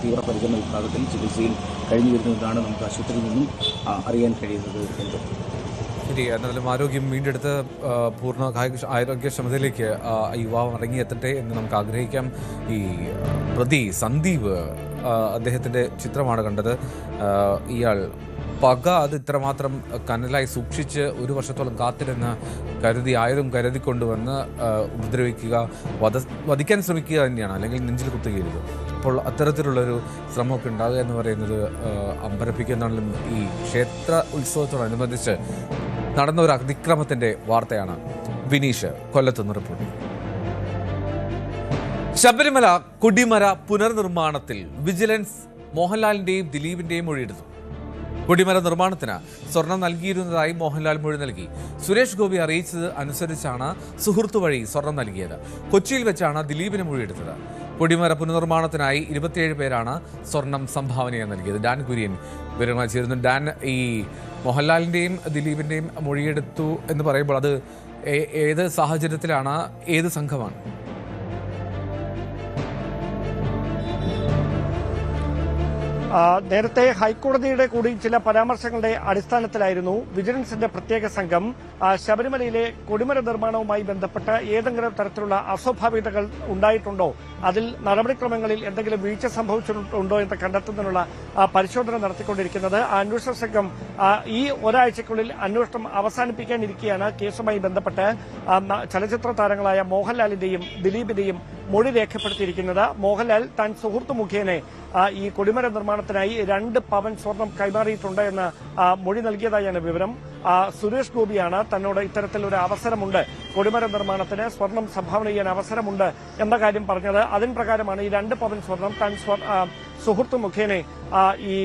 തീവ്രപരിചരണ വിഭാഗത്തിൽ ചികിത്സയിൽ കഴിഞ്ഞു വരുന്നതാണ് നമുക്ക് ആശുപത്രിയിൽ നിന്നും അറിയാൻ കഴിയുന്നത്. ശരി, എന്നാലും ആരോഗ്യം വീണ്ടെടുത്ത് പൂർണ്ണ ആരോഗ്യക്ഷമതയിലേക്ക് യുവാവ് ഇറങ്ങിയെത്തട്ടെ എന്ന് നമുക്ക് ആഗ്രഹിക്കാം. ഈ പ്രതി സന്ദീപ്, അദ്ദേഹത്തിൻ്റെ ചിത്രമാണ് കണ്ടത്. ഇയാൾ പക അത് ഇത്രമാത്രം കനലായി സൂക്ഷിച്ച് ഒരു വർഷത്തോളം കാത്തിരുന്ന് ആയുധം കരുതിക്കൊണ്ടുവന്ന് ഉപദ്രവിക്കുക, വധിക്കാൻ ശ്രമിക്കുക തന്നെയാണ്, അല്ലെങ്കിൽ നെഞ്ചിൽ കുത്തുകയരുത്. അപ്പോൾ അത്തരത്തിലുള്ളൊരു ശ്രമമൊക്കെ ഉണ്ടാകുക എന്ന് പറയുന്നത് അമ്പരപ്പിക്കുന്നതാണെങ്കിലും ഈ ക്ഷേത്ര ഉത്സവത്തോടനുബന്ധിച്ച് നടന്ന ഒരു അതിക്രമത്തിൻ്റെ വാർത്തയാണ് വിനീഷ് കൊല്ലത്തുനിന്ന് റിപ്പോർട്ട്. ശബരിമല കൊടിമര പുനർനിർമ്മാണത്തിൽ വിജിലൻസ് മോഹൻലാലിൻ്റെയും ദിലീപിൻ്റെയും മൊഴിയെടുത്തു. കൊടിമര നിർമ്മാണത്തിന് സ്വർണം നൽകിയിരുന്നതായി മോഹൻലാൽ മൊഴി നൽകി. സുരേഷ് ഗോപി അറിയിച്ചത് അനുസരിച്ചാണ് സുഹൃത്തു വഴി സ്വർണം നൽകിയത്. കൊച്ചിയിൽ വെച്ചാണ് ദിലീപിന് മൊഴിയെടുത്തത്. കൊടിമര പുനർനിർമ്മാണത്തിനായി 27 പേരാണ് സ്വർണം സംഭാവനയായി നൽകിയത്. ഡാൻ കുര്യൻ വിവരങ്ങൾ ചേരുന്നു. ഡാൻ, ഈ മോഹൻലാലിൻ്റെയും ദിലീപിൻ്റെയും മൊഴിയെടുത്തു എന്ന് പറയുമ്പോൾ അത് ഏത് സാഹചര്യത്തിലാണ്, ഏത് സംഘമാണ്? നേരത്തെ ഹൈക്കോടതിയുടെ കൂടി ചില പരാമർശങ്ങളുടെ അടിസ്ഥാനത്തിലായിരുന്നു വിജിലൻസിന്റെ പ്രത്യേക സംഘം ശബരിമലയിലെ കൊടിമര നിർമ്മാണവുമായി ബന്ധപ്പെട്ട് ഏതെങ്കിലും തരത്തിലുള്ള അസ്വാഭാവികതകൾ ഉണ്ടായിട്ടുണ്ടോ, അതിൽ നടപടിക്രമങ്ങളിൽ എന്തെങ്കിലും വീഴ്ച സംഭവിച്ചിട്ടുണ്ടോ എന്ന് കണ്ടെത്തുന്നതിനുള്ള പരിശോധന നടത്തിക്കൊണ്ടിരിക്കുന്നത്. അന്വേഷണ സംഘം ഈ ഒരാഴ്ചയ്ക്കുള്ളിൽ അന്വേഷണം അവസാനിപ്പിക്കാനിരിക്കെയാണ് കേസുമായി ബന്ധപ്പെട്ട് ചലച്ചിത്ര താരങ്ങളായ മോഹൻലാലിന്റെയും ദിലീപിന്റെയും മൊഴി രേഖപ്പെടുത്തിയിരിക്കുന്നത്. മോഹൻലാൽ താൻ സുഹൃത്തു മുഖേന ഈ കൊടിമര നിർമ്മാണത്തിനായി 2 പവൻ സ്വർണം കൈമാറിയിട്ടുണ്ട് എന്ന് മൊഴി നൽകിയതായാണ് വിവരം. സുരേഷ് ഗോപിയാണ് തന്നോട് ഇത്തരത്തിൽ ഒരു അവസരമുണ്ട്, കൊടിമര നിർമ്മാണത്തിന് സ്വർണം സംഭാവന ചെയ്യാൻ അവസരമുണ്ട് എന്ന കാര്യം പറഞ്ഞത്. അതിന് പ്രകാരമാണ് ഈ 2 പവൻ സ്വർണം താൻ സുഹൃത്തു മുഖേന ഈ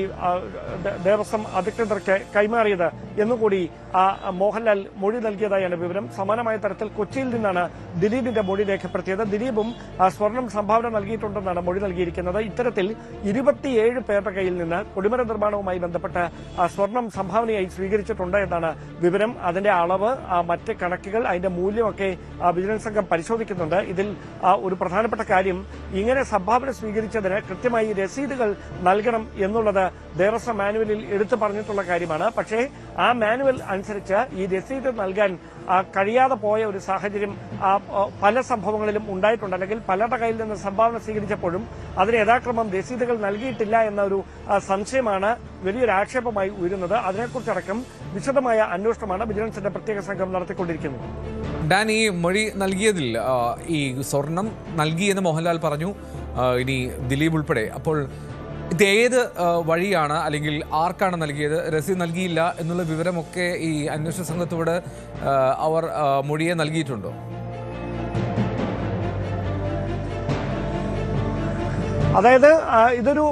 ദേവസ്വം അധികൃതർക്ക് കൈമാറിയത് എന്നുകൂടി മോഹൻലാൽ മൊഴി നൽകിയതായാണ് വിവരം. സമാനമായ തരത്തിൽ കൊച്ചിയിൽ നിന്നാണ് ദിലീപിന്റെ മൊഴി രേഖപ്പെടുത്തിയത്. ദിലീപും സ്വർണം സംഭാവന നൽകിയിട്ടുണ്ടെന്നാണ് മൊഴി നൽകിയിരിക്കുന്നത്. ഇത്തരത്തിൽ 27 പേരുടെ കയ്യിൽ നിന്ന് കൊടിമര നിർമ്മാണവുമായി ബന്ധപ്പെട്ട് സ്വർണം സംഭാവനയായി സ്വീകരിച്ചിട്ടുണ്ട് എന്നാണ് വിവരം. അതിന്റെ അളവ്, മറ്റ് കണക്കുകൾ, അതിന്റെ മൂല്യമൊക്കെ വിജിലൻസ് സംഘം പരിശോധിക്കുന്നുണ്ട്. ഇതിൽ ഒരു പ്രധാനപ്പെട്ട കാര്യം, ഇങ്ങനെ സംഭാവന സ്വീകരിച്ചതിന് കൃത്യമായി രസീതുകൾ നൽകണം എന്നുള്ളത് ദേവസ്വം മാനുവലിൽ എടുത്തു പറഞ്ഞിട്ടുള്ള കാര്യമാണ്. പക്ഷേ ആ മാനുവൽ അനുസരിച്ച് ഈ രസീത് നൽകാൻ കഴിയാതെ പോയ ഒരു സാഹചര്യം പല സംഭവങ്ങളിലും ഉണ്ടായിട്ടുണ്ട്. അല്ലെങ്കിൽ പലരുടെ കയ്യിൽ നിന്ന് സംഭാവന സ്വീകരിച്ചപ്പോഴും അതിന് യഥാക്രമം രസീതുകൾ നൽകിയിട്ടില്ല എന്ന ഒരു സംശയമാണ് വലിയൊരു ആക്ഷേപമായി ഉയരുന്നത്. അതിനെക്കുറിച്ചടക്കം വിശദമായ അന്വേഷണമാണ് വിജിലൻസിന്റെ പ്രത്യേക സംഘം നടത്തിക്കൊണ്ടിരിക്കുന്നത്. ഡാൻ, ഈ മൊഴി നൽകിയതിൽ ഈ സ്വർണം നൽകിയെന്ന് മോഹൻലാൽ പറഞ്ഞു, ഇനി ദിലീപ് ഉൾപ്പെടെ. അപ്പോൾ ഇത് ഏത് വഴിയാണ് അല്ലെങ്കിൽ ആർക്കാണ് നൽകിയത്, രസീത് നൽകിയില്ല എന്നുള്ള വിവരമൊക്കെ ഈ അന്വേഷണ സംഘത്തോട് അവർ മൊഴിയെ നൽകിയിട്ടുണ്ടോ? അതായത് ഇതൊരു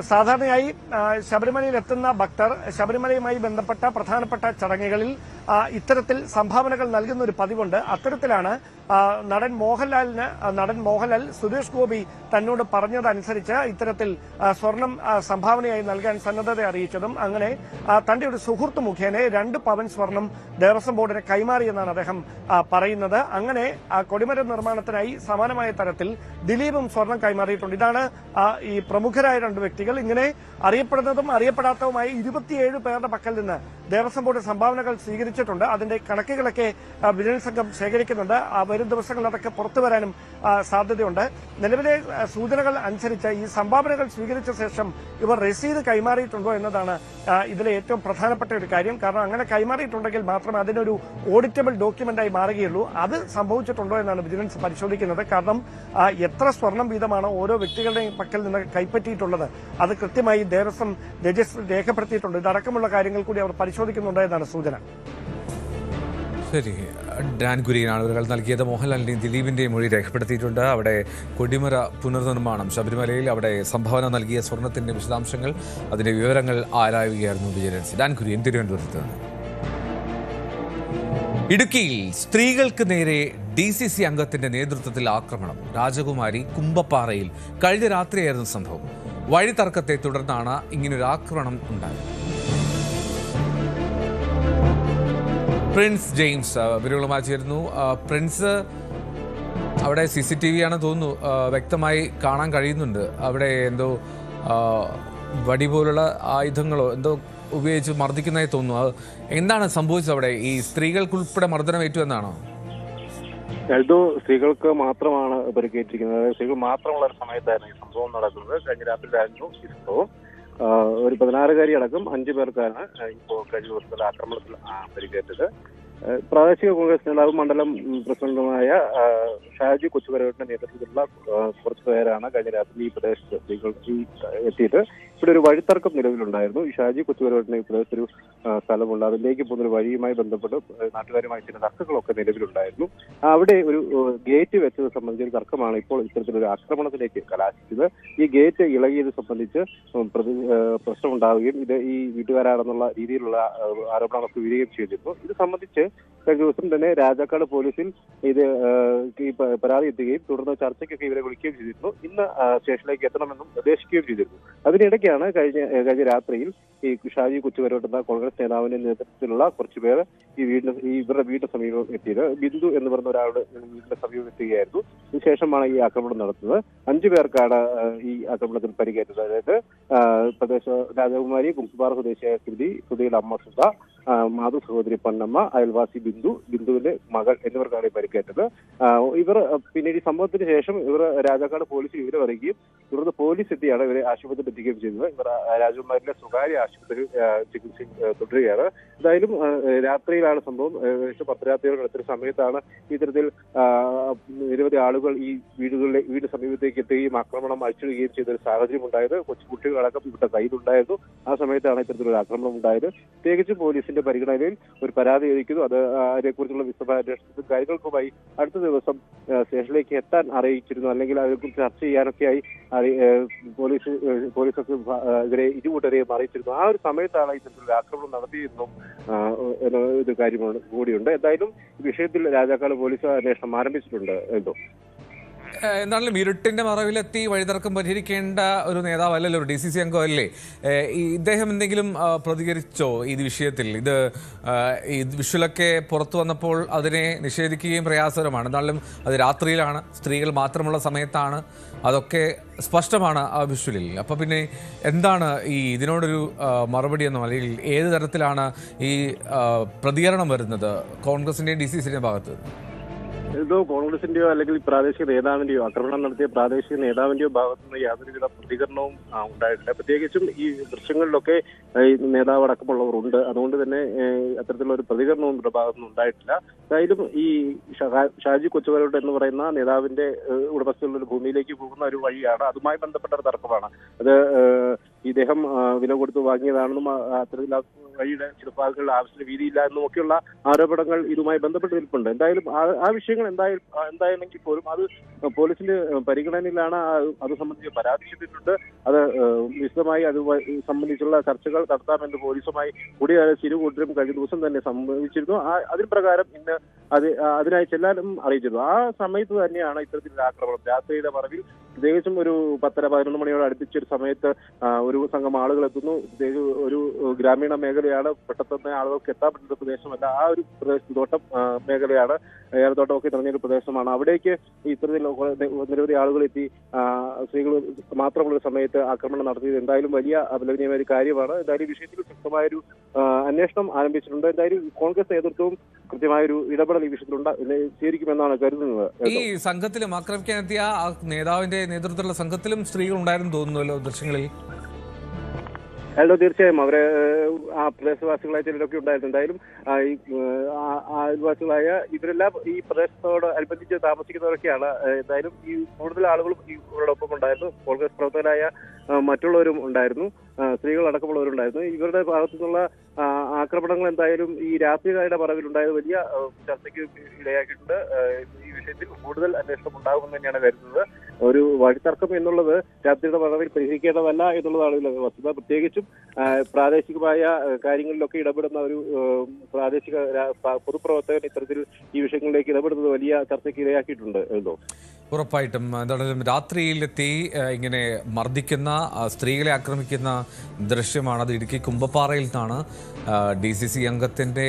സാധാരണയായി ശബരിമലയിൽ എത്തുന്ന ഭക്തർ ശബരിമലയുമായി ബന്ധപ്പെട്ട പ്രധാനപ്പെട്ട ചടങ്ങുകളിൽ ഇത്തരത്തിൽ സംഭാവനകൾ നൽകുന്ന ഒരു പതിവുണ്ട്. അത്തരത്തിലാണ് നടൻ മോഹൻലാൽ സുരേഷ് ഗോപി തന്നോട് പറഞ്ഞതനുസരിച്ച് ഇത്തരത്തിൽ സ്വർണം സംഭാവനയായി നൽകാൻ സന്നദ്ധത അറിയിച്ചതും അങ്ങനെ തന്റെ ഒരു സുഹൃത്ത് മുഖേന 2 പവൻ സ്വർണം ദേവസ്വം ബോർഡിന് കൈമാറിയെന്നാണ് അദ്ദേഹം പറയുന്നത്. അങ്ങനെ കൊടിമര നിർമ്മാണത്തിനായി സമാനമായ തരത്തിൽ ദിലീപും സ്വർണം കൈമാറിയിട്ടുണ്ട്. ഇതാണ് ഈ പ്രമുഖരായ 2 വ്യക്തികൾ. ഇങ്ങനെ അറിയപ്പെടുന്നതും അറിയപ്പെടാത്തതുമായ 27 പേരുടെ പക്കൽ നിന്ന് ദേവസ്വം ബോർഡ് സംഭാവനകൾ സ്വീകരിച്ചിട്ടുണ്ട്. അതിന്റെ കണക്കുകളൊക്കെ വിജിലൻസ് സംഘം ശേഖരിക്കുന്നുണ്ട്. വരും ദിവസങ്ങളിൽ അതൊക്കെ പുറത്തു വരാനും സാധ്യതയുണ്ട്. നിലവിലെ സൂചനകൾ അനുസരിച്ച് ഈ സംഭാവനകൾ സ്വീകരിച്ച ശേഷം ഇവർ രസീത് കൈമാറിയിട്ടുണ്ടോ എന്നതാണ് ഇതിലെ ഏറ്റവും പ്രധാനപ്പെട്ട ഒരു കാര്യം. കാരണം അങ്ങനെ കൈമാറിയിട്ടുണ്ടെങ്കിൽ മാത്രമേ അതിനൊരു ഓഡിറ്റബിൾ ഡോക്യുമെന്റായി മാറുകയുള്ളൂ. അത് സംഭവിച്ചിട്ടുണ്ടോ എന്നാണ് വിജിലൻസ് പരിശോധിക്കുന്നത്. കാരണം എത്ര സ്വർണം വീതമാണ് ഓരോ വ്യക്തികളുടെയും പക്കൽ നിന്ന് കൈപ്പറ്റിയിട്ടുള്ളത് അത് കൃത്യമായി ദേവസ്വം രജിസ്റ്റർ രേഖപ്പെടുത്തിയിട്ടുണ്ട്. ഇതടക്കമുള്ള കാര്യങ്ങൾ കൂടി അവർ പരിശോധിക്കുന്നുണ്ട് എന്നാണ് സൂചന. ശരി, ഡാൻ കുര്യനാണ് ഇവர்கள் നൽകിയത്. മോഹൻലാലിന്റെയും ദിലീപിന്റെയും മൊഴി രേഖപ്പെടുത്തിയിട്ടുണ്ട്. അവിടെ കൊടിമര പുനർനിർമ്മാണം ശബരിമലയിൽ അവിടെ സംഭാവന നൽകിയ സ്വർണത്തിന്റെ വിശദാംശങ്ങൾ, അതിന്റെ വിവരങ്ങൾ ആരായുകയായിരുന്നു വിജിലൻസ്. ഡാൻ കുര്യൻ, തിരുവനന്തപുരത്ത് നിന്ന്. ഇടുക്കിയിൽ സ്ത്രീകൾക്ക് നേരെ DCC അംഗത്തിന്റെ നേതൃത്വത്തിൽ ആക്രമണം. രാജകുമാരി കുമ്പപ്പാറയിൽ കഴിഞ്ഞ രാത്രിയായിരുന്നു സംഭവം. വഴിതർക്കത്തെ തുടർന്നാണ് ഇങ്ങനൊരു ആക്രമണം ഉണ്ടായത്. പ്രിൻസ് ജെയിംസ് വിവരങ്ങളുമായി ചേരുന്നു. പ്രിൻസ്, അവിടെ CCTV ആണെന്ന് തോന്നുന്നു, വ്യക്തമായി കാണാൻ കഴിയുന്നുണ്ട്. അവിടെ എന്തോ വടി പോലുള്ള ആയുധങ്ങളോ എന്തോ ഉപയോഗിച്ച് മർദ്ദിക്കുന്നതായി തോന്നുന്നു. എന്താണ് സംഭവിച്ചത് അവിടെ? ഈ സ്ത്രീകൾക്കുൾപ്പെടെ മർദ്ദനമേറ്റു എന്നാണോ? എൽദോ, സ്ത്രീകൾക്ക് മാത്രമാണ് പരിക്കേറ്റിരിക്കുന്നത്. സ്ത്രീകൾ മാത്രമുള്ള ഒരു സമയത്തായിരുന്നു ഈ സംഭവം നടക്കുന്നത്. കഴിഞ്ഞ രാത്രിയിലായിരുന്നു ഈ സംഭവം. ഒരു 16-കാരി അടക്കം 5 പേർക്കാണ് ഇപ്പോൾ കഴിഞ്ഞ ദിവസത്തിലെ ആക്രമണത്തിൽ പരിക്കേറ്റത്. പ്രാദേശിക കോൺഗ്രസ് നേതാവ് മണ്ഡലം പ്രസിഡന്റുമായ ഷാജി കൊച്ചുവരവട്ടിന്റെ നേതൃത്വത്തിലുള്ള കുറച്ച് പേരാണ് കഴിഞ്ഞ രാത്രി ഈ പ്രദേശത്ത് സ്ത്രീകൾ എത്തിയിട്ട് ഇവിടെ ഒരു വഴിത്തർക്കം നിലവിലുണ്ടായിരുന്നു. ഈ ഷാജി കൊച്ചുവരവട്ടിന്റെ ഈ പ്രദേശത്തൊരു സ്ഥലമുണ്ട്. അതിലേക്ക് പോകുന്നൊരു വഴിയുമായി ബന്ധപ്പെട്ട് നാട്ടുകാരുമായി ചില തർക്കങ്ങളൊക്കെ നിലവിലുണ്ടായിരുന്നു. അവിടെ ഒരു ഗേറ്റ് വെച്ചത് സംബന്ധിച്ച ഒരു തർക്കമാണ് ഇപ്പോൾ ഇത്തരത്തിലൊരു ആക്രമണത്തിലേക്ക് കലാശിച്ചത്. ഈ ഗേറ്റ് ഇളകിയത് സംബന്ധിച്ച് പ്രശ്നമുണ്ടാവുകയും ഇത് ഈ വീട്ടുകാരാണെന്നുള്ള രീതിയിലുള്ള ആരോപണങ്ങളൊക്കെ ഉയരുകയും ചെയ്തിരുന്നു. ഇത് സംബന്ധിച്ച് കഴിഞ്ഞ ദിവസം തന്നെ രാജാക്കാട് പോലീസിൽ ഇത് ഈ പരാതി എത്തുകയും തുടർന്ന് ചർച്ചയ്ക്കൊക്കെ ഇവരെ വിളിക്കുകയും ചെയ്തിരുന്നു. ഇന്ന് സ്റ്റേഷനിലേക്ക് എത്തണമെന്നും നിർദ്ദേശിക്കുകയും ചെയ്തിരുന്നു. അതിനിടയ്ക്കാണ് കഴിഞ്ഞ രാത്രിയിൽ ഈ ഷാജി കൊച്ചുവരവട്ടെന്ന കോൺഗ്രസ് നേതാവിന്റെ നേതൃത്വത്തിലുള്ള കുറച്ച് പേർ ഇവരുടെ വീടിന് സമീപം എത്തിയത്. ബിന്ദു എന്ന് പറഞ്ഞ ഒരാളുടെ വീടിന്റെ സമീപം എത്തുകയായിരുന്നു. ഇതിനുശേഷമാണ് ഈ ആക്രമണം നടത്തുന്നത്. 5 പേർക്കാണ് ഈ ആക്രമണത്തിൽ പരിക്കേറ്റത്. അതായത് പ്രദേശ രാജകുമാരി, കുമ്പപ്പാറ സ്വദേശിയായ സുധിയുടെ അമ്മ സുധ, മാധു സഹോദരി പൊന്നമ്മ, അയൽവാസി അയൽവാസി ബിന്ദുവിന്റെ മകൾ എന്നിവർക്കാണ് പരിക്കേറ്റത്. ഇവർ പിന്നീട് ഈ സംഭവത്തിന് ശേഷം ഇവർ രാജാക്കാട് പോലീസിൽ വിവരം അറിയിക്കുകയും തുടർന്ന് പോലീസ് എത്തിയാണ് ഇവരെ ആശുപത്രിയിൽ എത്തിക്കുകയും ചെയ്തത്. ഇവർ രാജകുമാരിലെ സ്വകാര്യ ആശുപത്രിയിൽ ചികിത്സ തുടരുകയാണ്. എന്തായാലും രാത്രിയിലാണ് സംഭവം. ഏകദേശം 10 രാത്രിയോട് അടുത്തൊരു സമയത്താണ് ഇത്തരത്തിൽ നിരവധി ആളുകൾ ഈ വീട് സമീപത്തേക്ക് എത്തുകയും ആക്രമണം അഴിച്ചിടുകയും ചെയ്ത ഒരു സാഹചര്യം ഉണ്ടായത്. കൊച്ചുകുട്ടികളടക്കം ഇവരുടെ കയ്യിലുണ്ടായിരുന്നു. ആ സമയത്താണ് ഇത്തരത്തിലൊരു ആക്രമണം ഉണ്ടായത്. പ്രത്യേകിച്ച് പോലീസിന്റെ പരിഗണനയിൽ ഒരു പരാതി ലഭിക്കുന്നു. അതിനെക്കുറിച്ചുള്ള വിശദമായ അന്വേഷണത്തിൽ കാര്യങ്ങൾക്കുമായി അടുത്ത ദിവസം സ്റ്റേഷനിലേക്ക് എത്താൻ അറിയിച്ചിരുന്നു. അല്ലെങ്കിൽ അതിനെക്കുറിച്ച് ചർച്ച ചെയ്യാനൊക്കെയായി പോലീസൊക്കെ ഇവരെ ഇരുകൂട്ടരെയും അറിയിച്ചിരുന്നു. ആ ഒരു സമയത്താണ് ഇത്തരത്തിലൊരു ആക്രമണം നടത്തിയിരുന്നും ഒരു കാര്യമാണ് കൂടിയുണ്ട്. എന്തായാലും ഈ വിഷയത്തിൽ രാജാക്കാട് പോലീസ് അന്വേഷണം ആരംഭിച്ചിട്ടുണ്ട്. എന്താണെങ്കിലും ഇരുട്ടിന്റെ മറവിലെത്തി വഴിതർക്കം പരിഹരിക്കേണ്ട ഒരു നേതാവല്ലല്ലോ, ഒരു DCC അംഗമല്ലേ. ഇദ്ദേഹം എന്തെങ്കിലും പ്രതികരിച്ചോ ഈ വിഷയത്തിൽ? ഈ വിഷ്വലൊക്കെ പുറത്തു വന്നപ്പോൾ അതിനെ നിഷേധിക്കുകയും പ്രയാസകരമാണ്. എന്നാലും അത് രാത്രിയിലാണ്, സ്ത്രീകൾ മാത്രമുള്ള സമയത്താണ്, അതൊക്കെ സ്പഷ്ടമാണ് ആ വിഷ്വലിൽ. അപ്പോൾ പിന്നെ എന്താണ് ഇതിനോടൊരു മറുപടി എന്നോ അല്ലെങ്കിൽ ഏത് തരത്തിലാണ് ഈ പ്രതികരണം വരുന്നത് കോൺഗ്രസിന്റെയും DCCയുടെയും ഭാഗത്ത്? എന്തോ കോൺഗ്രസിന്റെയോ അല്ലെങ്കിൽ പ്രാദേശിക നേതാവിന്റെയോ ആക്രമണം നടത്തിയ പ്രാദേശിക നേതാവിന്റെയോ ഭാഗത്തുനിന്ന് യാതൊരുവിധ പ്രതികരണവും ഉണ്ടായിട്ടില്ല. പ്രത്യേകിച്ചും ഈ ദൃശ്യങ്ങളിലൊക്കെ നേതാവ് അടക്കമുള്ളവർ ഉണ്ട്. അതുകൊണ്ട് തന്നെ അത്തരത്തിലുള്ള ഒരു പ്രതികരണവും ഇവരുടെ ഭാഗത്തുനിന്ന് ഉണ്ടായിട്ടില്ല. എന്തായാലും ഈ ഷാജി കൊച്ചുവരോട് എന്ന് പറയുന്ന നേതാവിന്റെ ഉടമസ്ഥയുള്ള ഒരു ഭൂമിയിലേക്ക് പോകുന്ന ഒരു വഴിയാണ്. അതുമായി ബന്ധപ്പെട്ട ഒരു തർക്കമാണ്. അത് ഇദ്ദേഹം വില കൊടുത്ത് വാങ്ങിയതാണെന്നും അത്തരത്തിൽ വഴിയുടെ ചില ഭാഗങ്ങളിൽ ആവശ്യത്തിന് വീതിയില്ല എന്നും ഒക്കെയുള്ള ആരോപണങ്ങൾ ഇതുമായി ബന്ധപ്പെട്ട് നിൽപ്പുണ്ട്. എന്തായാലും ആ വിഷയങ്ങൾ എന്തായാലെങ്കിൽ പോലും അത് പോലീസിന്റെ പരിഗണനയിലാണ്. അത് സംബന്ധിച്ച് പരാതിപ്പെട്ടിട്ടുണ്ട്. അത് വിശദമായി അത് സംബന്ധിച്ചുള്ള ചർച്ചകൾ നടത്താമെന്ന് പോലീസുമായി കൂടിയാലോചിച്ച് ഇരുകൂട്ടരും കഴിഞ്ഞ ദിവസം തന്നെ സംഭവിച്ചിരുന്നു. അതിന് പ്രകാരം ഇന്ന് അതിനായി ചെല്ലാനും അറിയിച്ചിരുന്നു. ആ സമയത്ത് തന്നെയാണ് ഇത്തരത്തിലുള്ള ആക്രമണം. രാത്രിയുടെ മറവിൽ പ്രത്യേകിച്ചും ഒരു 10-11 മണിയോട് അടുപ്പിച്ചൊരു സമയത്ത് ഒരു സംഘം ആളുകൾ എത്തുന്നു. ഒരു ഗ്രാമീണ മേഖലയാണ്, പെട്ടെന്ന് ആളുകൾക്ക് എത്താൻ പറ്റുന്ന പ്രദേശമല്ല. ആ ഒരു തോട്ടം മേഖലയാണ്, ഏറെത്തോട്ടമൊക്കെ നിറഞ്ഞൊരു പ്രദേശമാണ്. അവിടേക്ക് ഇത്തരത്തിൽ നിരവധി ആളുകൾ എത്തി സ്ത്രീകൾ മാത്രമുള്ള സമയത്ത് ആക്രമണം നടത്തിയത് എന്തായാലും വലിയ അപലപനീയമായ ഒരു കാര്യമാണ്. എന്തായാലും വിഷയത്തിൽ ശക്തമായൊരു അന്വേഷണം ആരംഭിച്ചിട്ടുണ്ട്. എന്തായാലും കോൺഗ്രസ് നേതൃത്വവും കൃത്യമായൊരു ഇടപെടൽ ഈ വിഷയത്തിൽ സ്വീകരിക്കുമെന്നാണ് കരുതുന്നത്. ഈ സംഘത്തിലും ആക്രമിക്കാനെത്തിയ നേതാവിന്റെ നേതൃത്വത്തിലുള്ള സംഘത്തിലും സ്ത്രീകൾ ഉണ്ടായിരുന്നു തോന്നുന്നുവല്ലോ ദൃശ്യങ്ങളിൽ. തീർച്ചയായും അവരെ ആ പ്രദേശവാസികളായ ചിലരൊക്കെ ഉണ്ടായിരുന്നു. എന്തായാലും ഈ അയൽവാസികളായ ഇവരെല്ലാം ഈ പ്രദേശത്തോട് അനുബന്ധിച്ച് താമസിക്കുന്നവരൊക്കെയാണ്. എന്തായാലും ഈ കൂടുതൽ ആളുകളും ഇവരോടൊപ്പം ഉണ്ടായിരുന്നു. കോൺഗ്രസ് പ്രവർത്തകരായ മറ്റുള്ളവരും ഉണ്ടായിരുന്നു, സ്ത്രീകളടക്കമുള്ളവരുണ്ടായിരുന്നു. ഇവരുടെ ഭാഗത്തു നിന്നുള്ള ആക്രമണങ്ങൾ എന്തായാലും ഈ രാത്രികാരുടെ മറവിലുണ്ടായത് വലിയ ചർച്ചയ്ക്ക് ഇടയാക്കിയിട്ടുണ്ട്. ഈ വിഷയത്തിൽ കൂടുതൽ അന്വേഷണം ഉണ്ടാകുമെന്ന് തന്നെയാണ് കരുതുന്നത്. ഒരു വഴിത്തർക്കം എന്നുള്ളത് രാത്രിയുടെ മറവിൽ പരിഹരിക്കേണ്ടതല്ല എന്നുള്ളതാണ് വസ്തുത. പ്രത്യേകിച്ചും പ്രാദേശികമായ കാര്യങ്ങളിലൊക്കെ ഇടപെടുന്ന ഒരു പ്രാദേശിക പൊതുപ്രവർത്തകൻ ഇത്തരത്തിൽ ഈ വിഷയങ്ങളിലേക്ക് ഇടപെടുന്നത് വലിയ ചർച്ചയ്ക്ക് ഇടയാക്കിയിട്ടുണ്ട് എന്തോ. ഉറപ്പായിട്ടും എന്താണെങ്കിലും രാത്രിയിലെത്തി ഇങ്ങനെ മർദ്ദിക്കുന്ന സ്ത്രീകളെ ആക്രമിക്കുന്ന ദൃശ്യമാണ്. അത് ഇടുക്കി കുമ്പപ്പാറയിൽ നിന്നാണ്. DCC അംഗത്തിൻ്റെ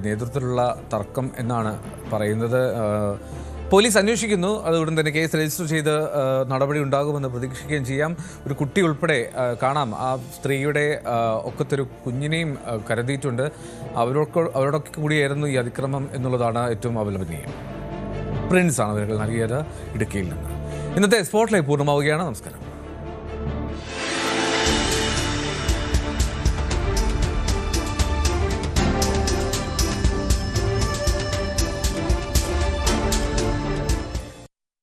നേതൃത്വത്തിലുള്ള തർക്കം എന്നാണ് പറയുന്നത്. പോലീസ് അന്വേഷിക്കുന്നു. അത് ഉടൻ തന്നെ കേസ് രജിസ്റ്റർ ചെയ്ത് നടപടി ഉണ്ടാകുമെന്ന് പ്രതീക്ഷിക്കുകയും ചെയ്യാം. ഒരു കുട്ടി ഉൾപ്പെടെ കാണാം. ആ സ്ത്രീയുടെ ഒക്കത്തൊരു കുഞ്ഞിനെയും കരുതിയിട്ടുണ്ട്. അവരോടൊക്കെ കൂടിയായിരുന്നു ഈ അതിക്രമം എന്നുള്ളതാണ് ഏറ്റവും അപലപനീയം. പ്രിൻസ് ആണ് വിവരങ്ങൾ നൽകിയത് ഇടുക്കിയിൽ നിന്ന്. ഇന്നത്തെ സ്പോട്ട്ലൈറ്റ് പൂർണ്ണമാവുകയാണ്. നമസ്കാരം.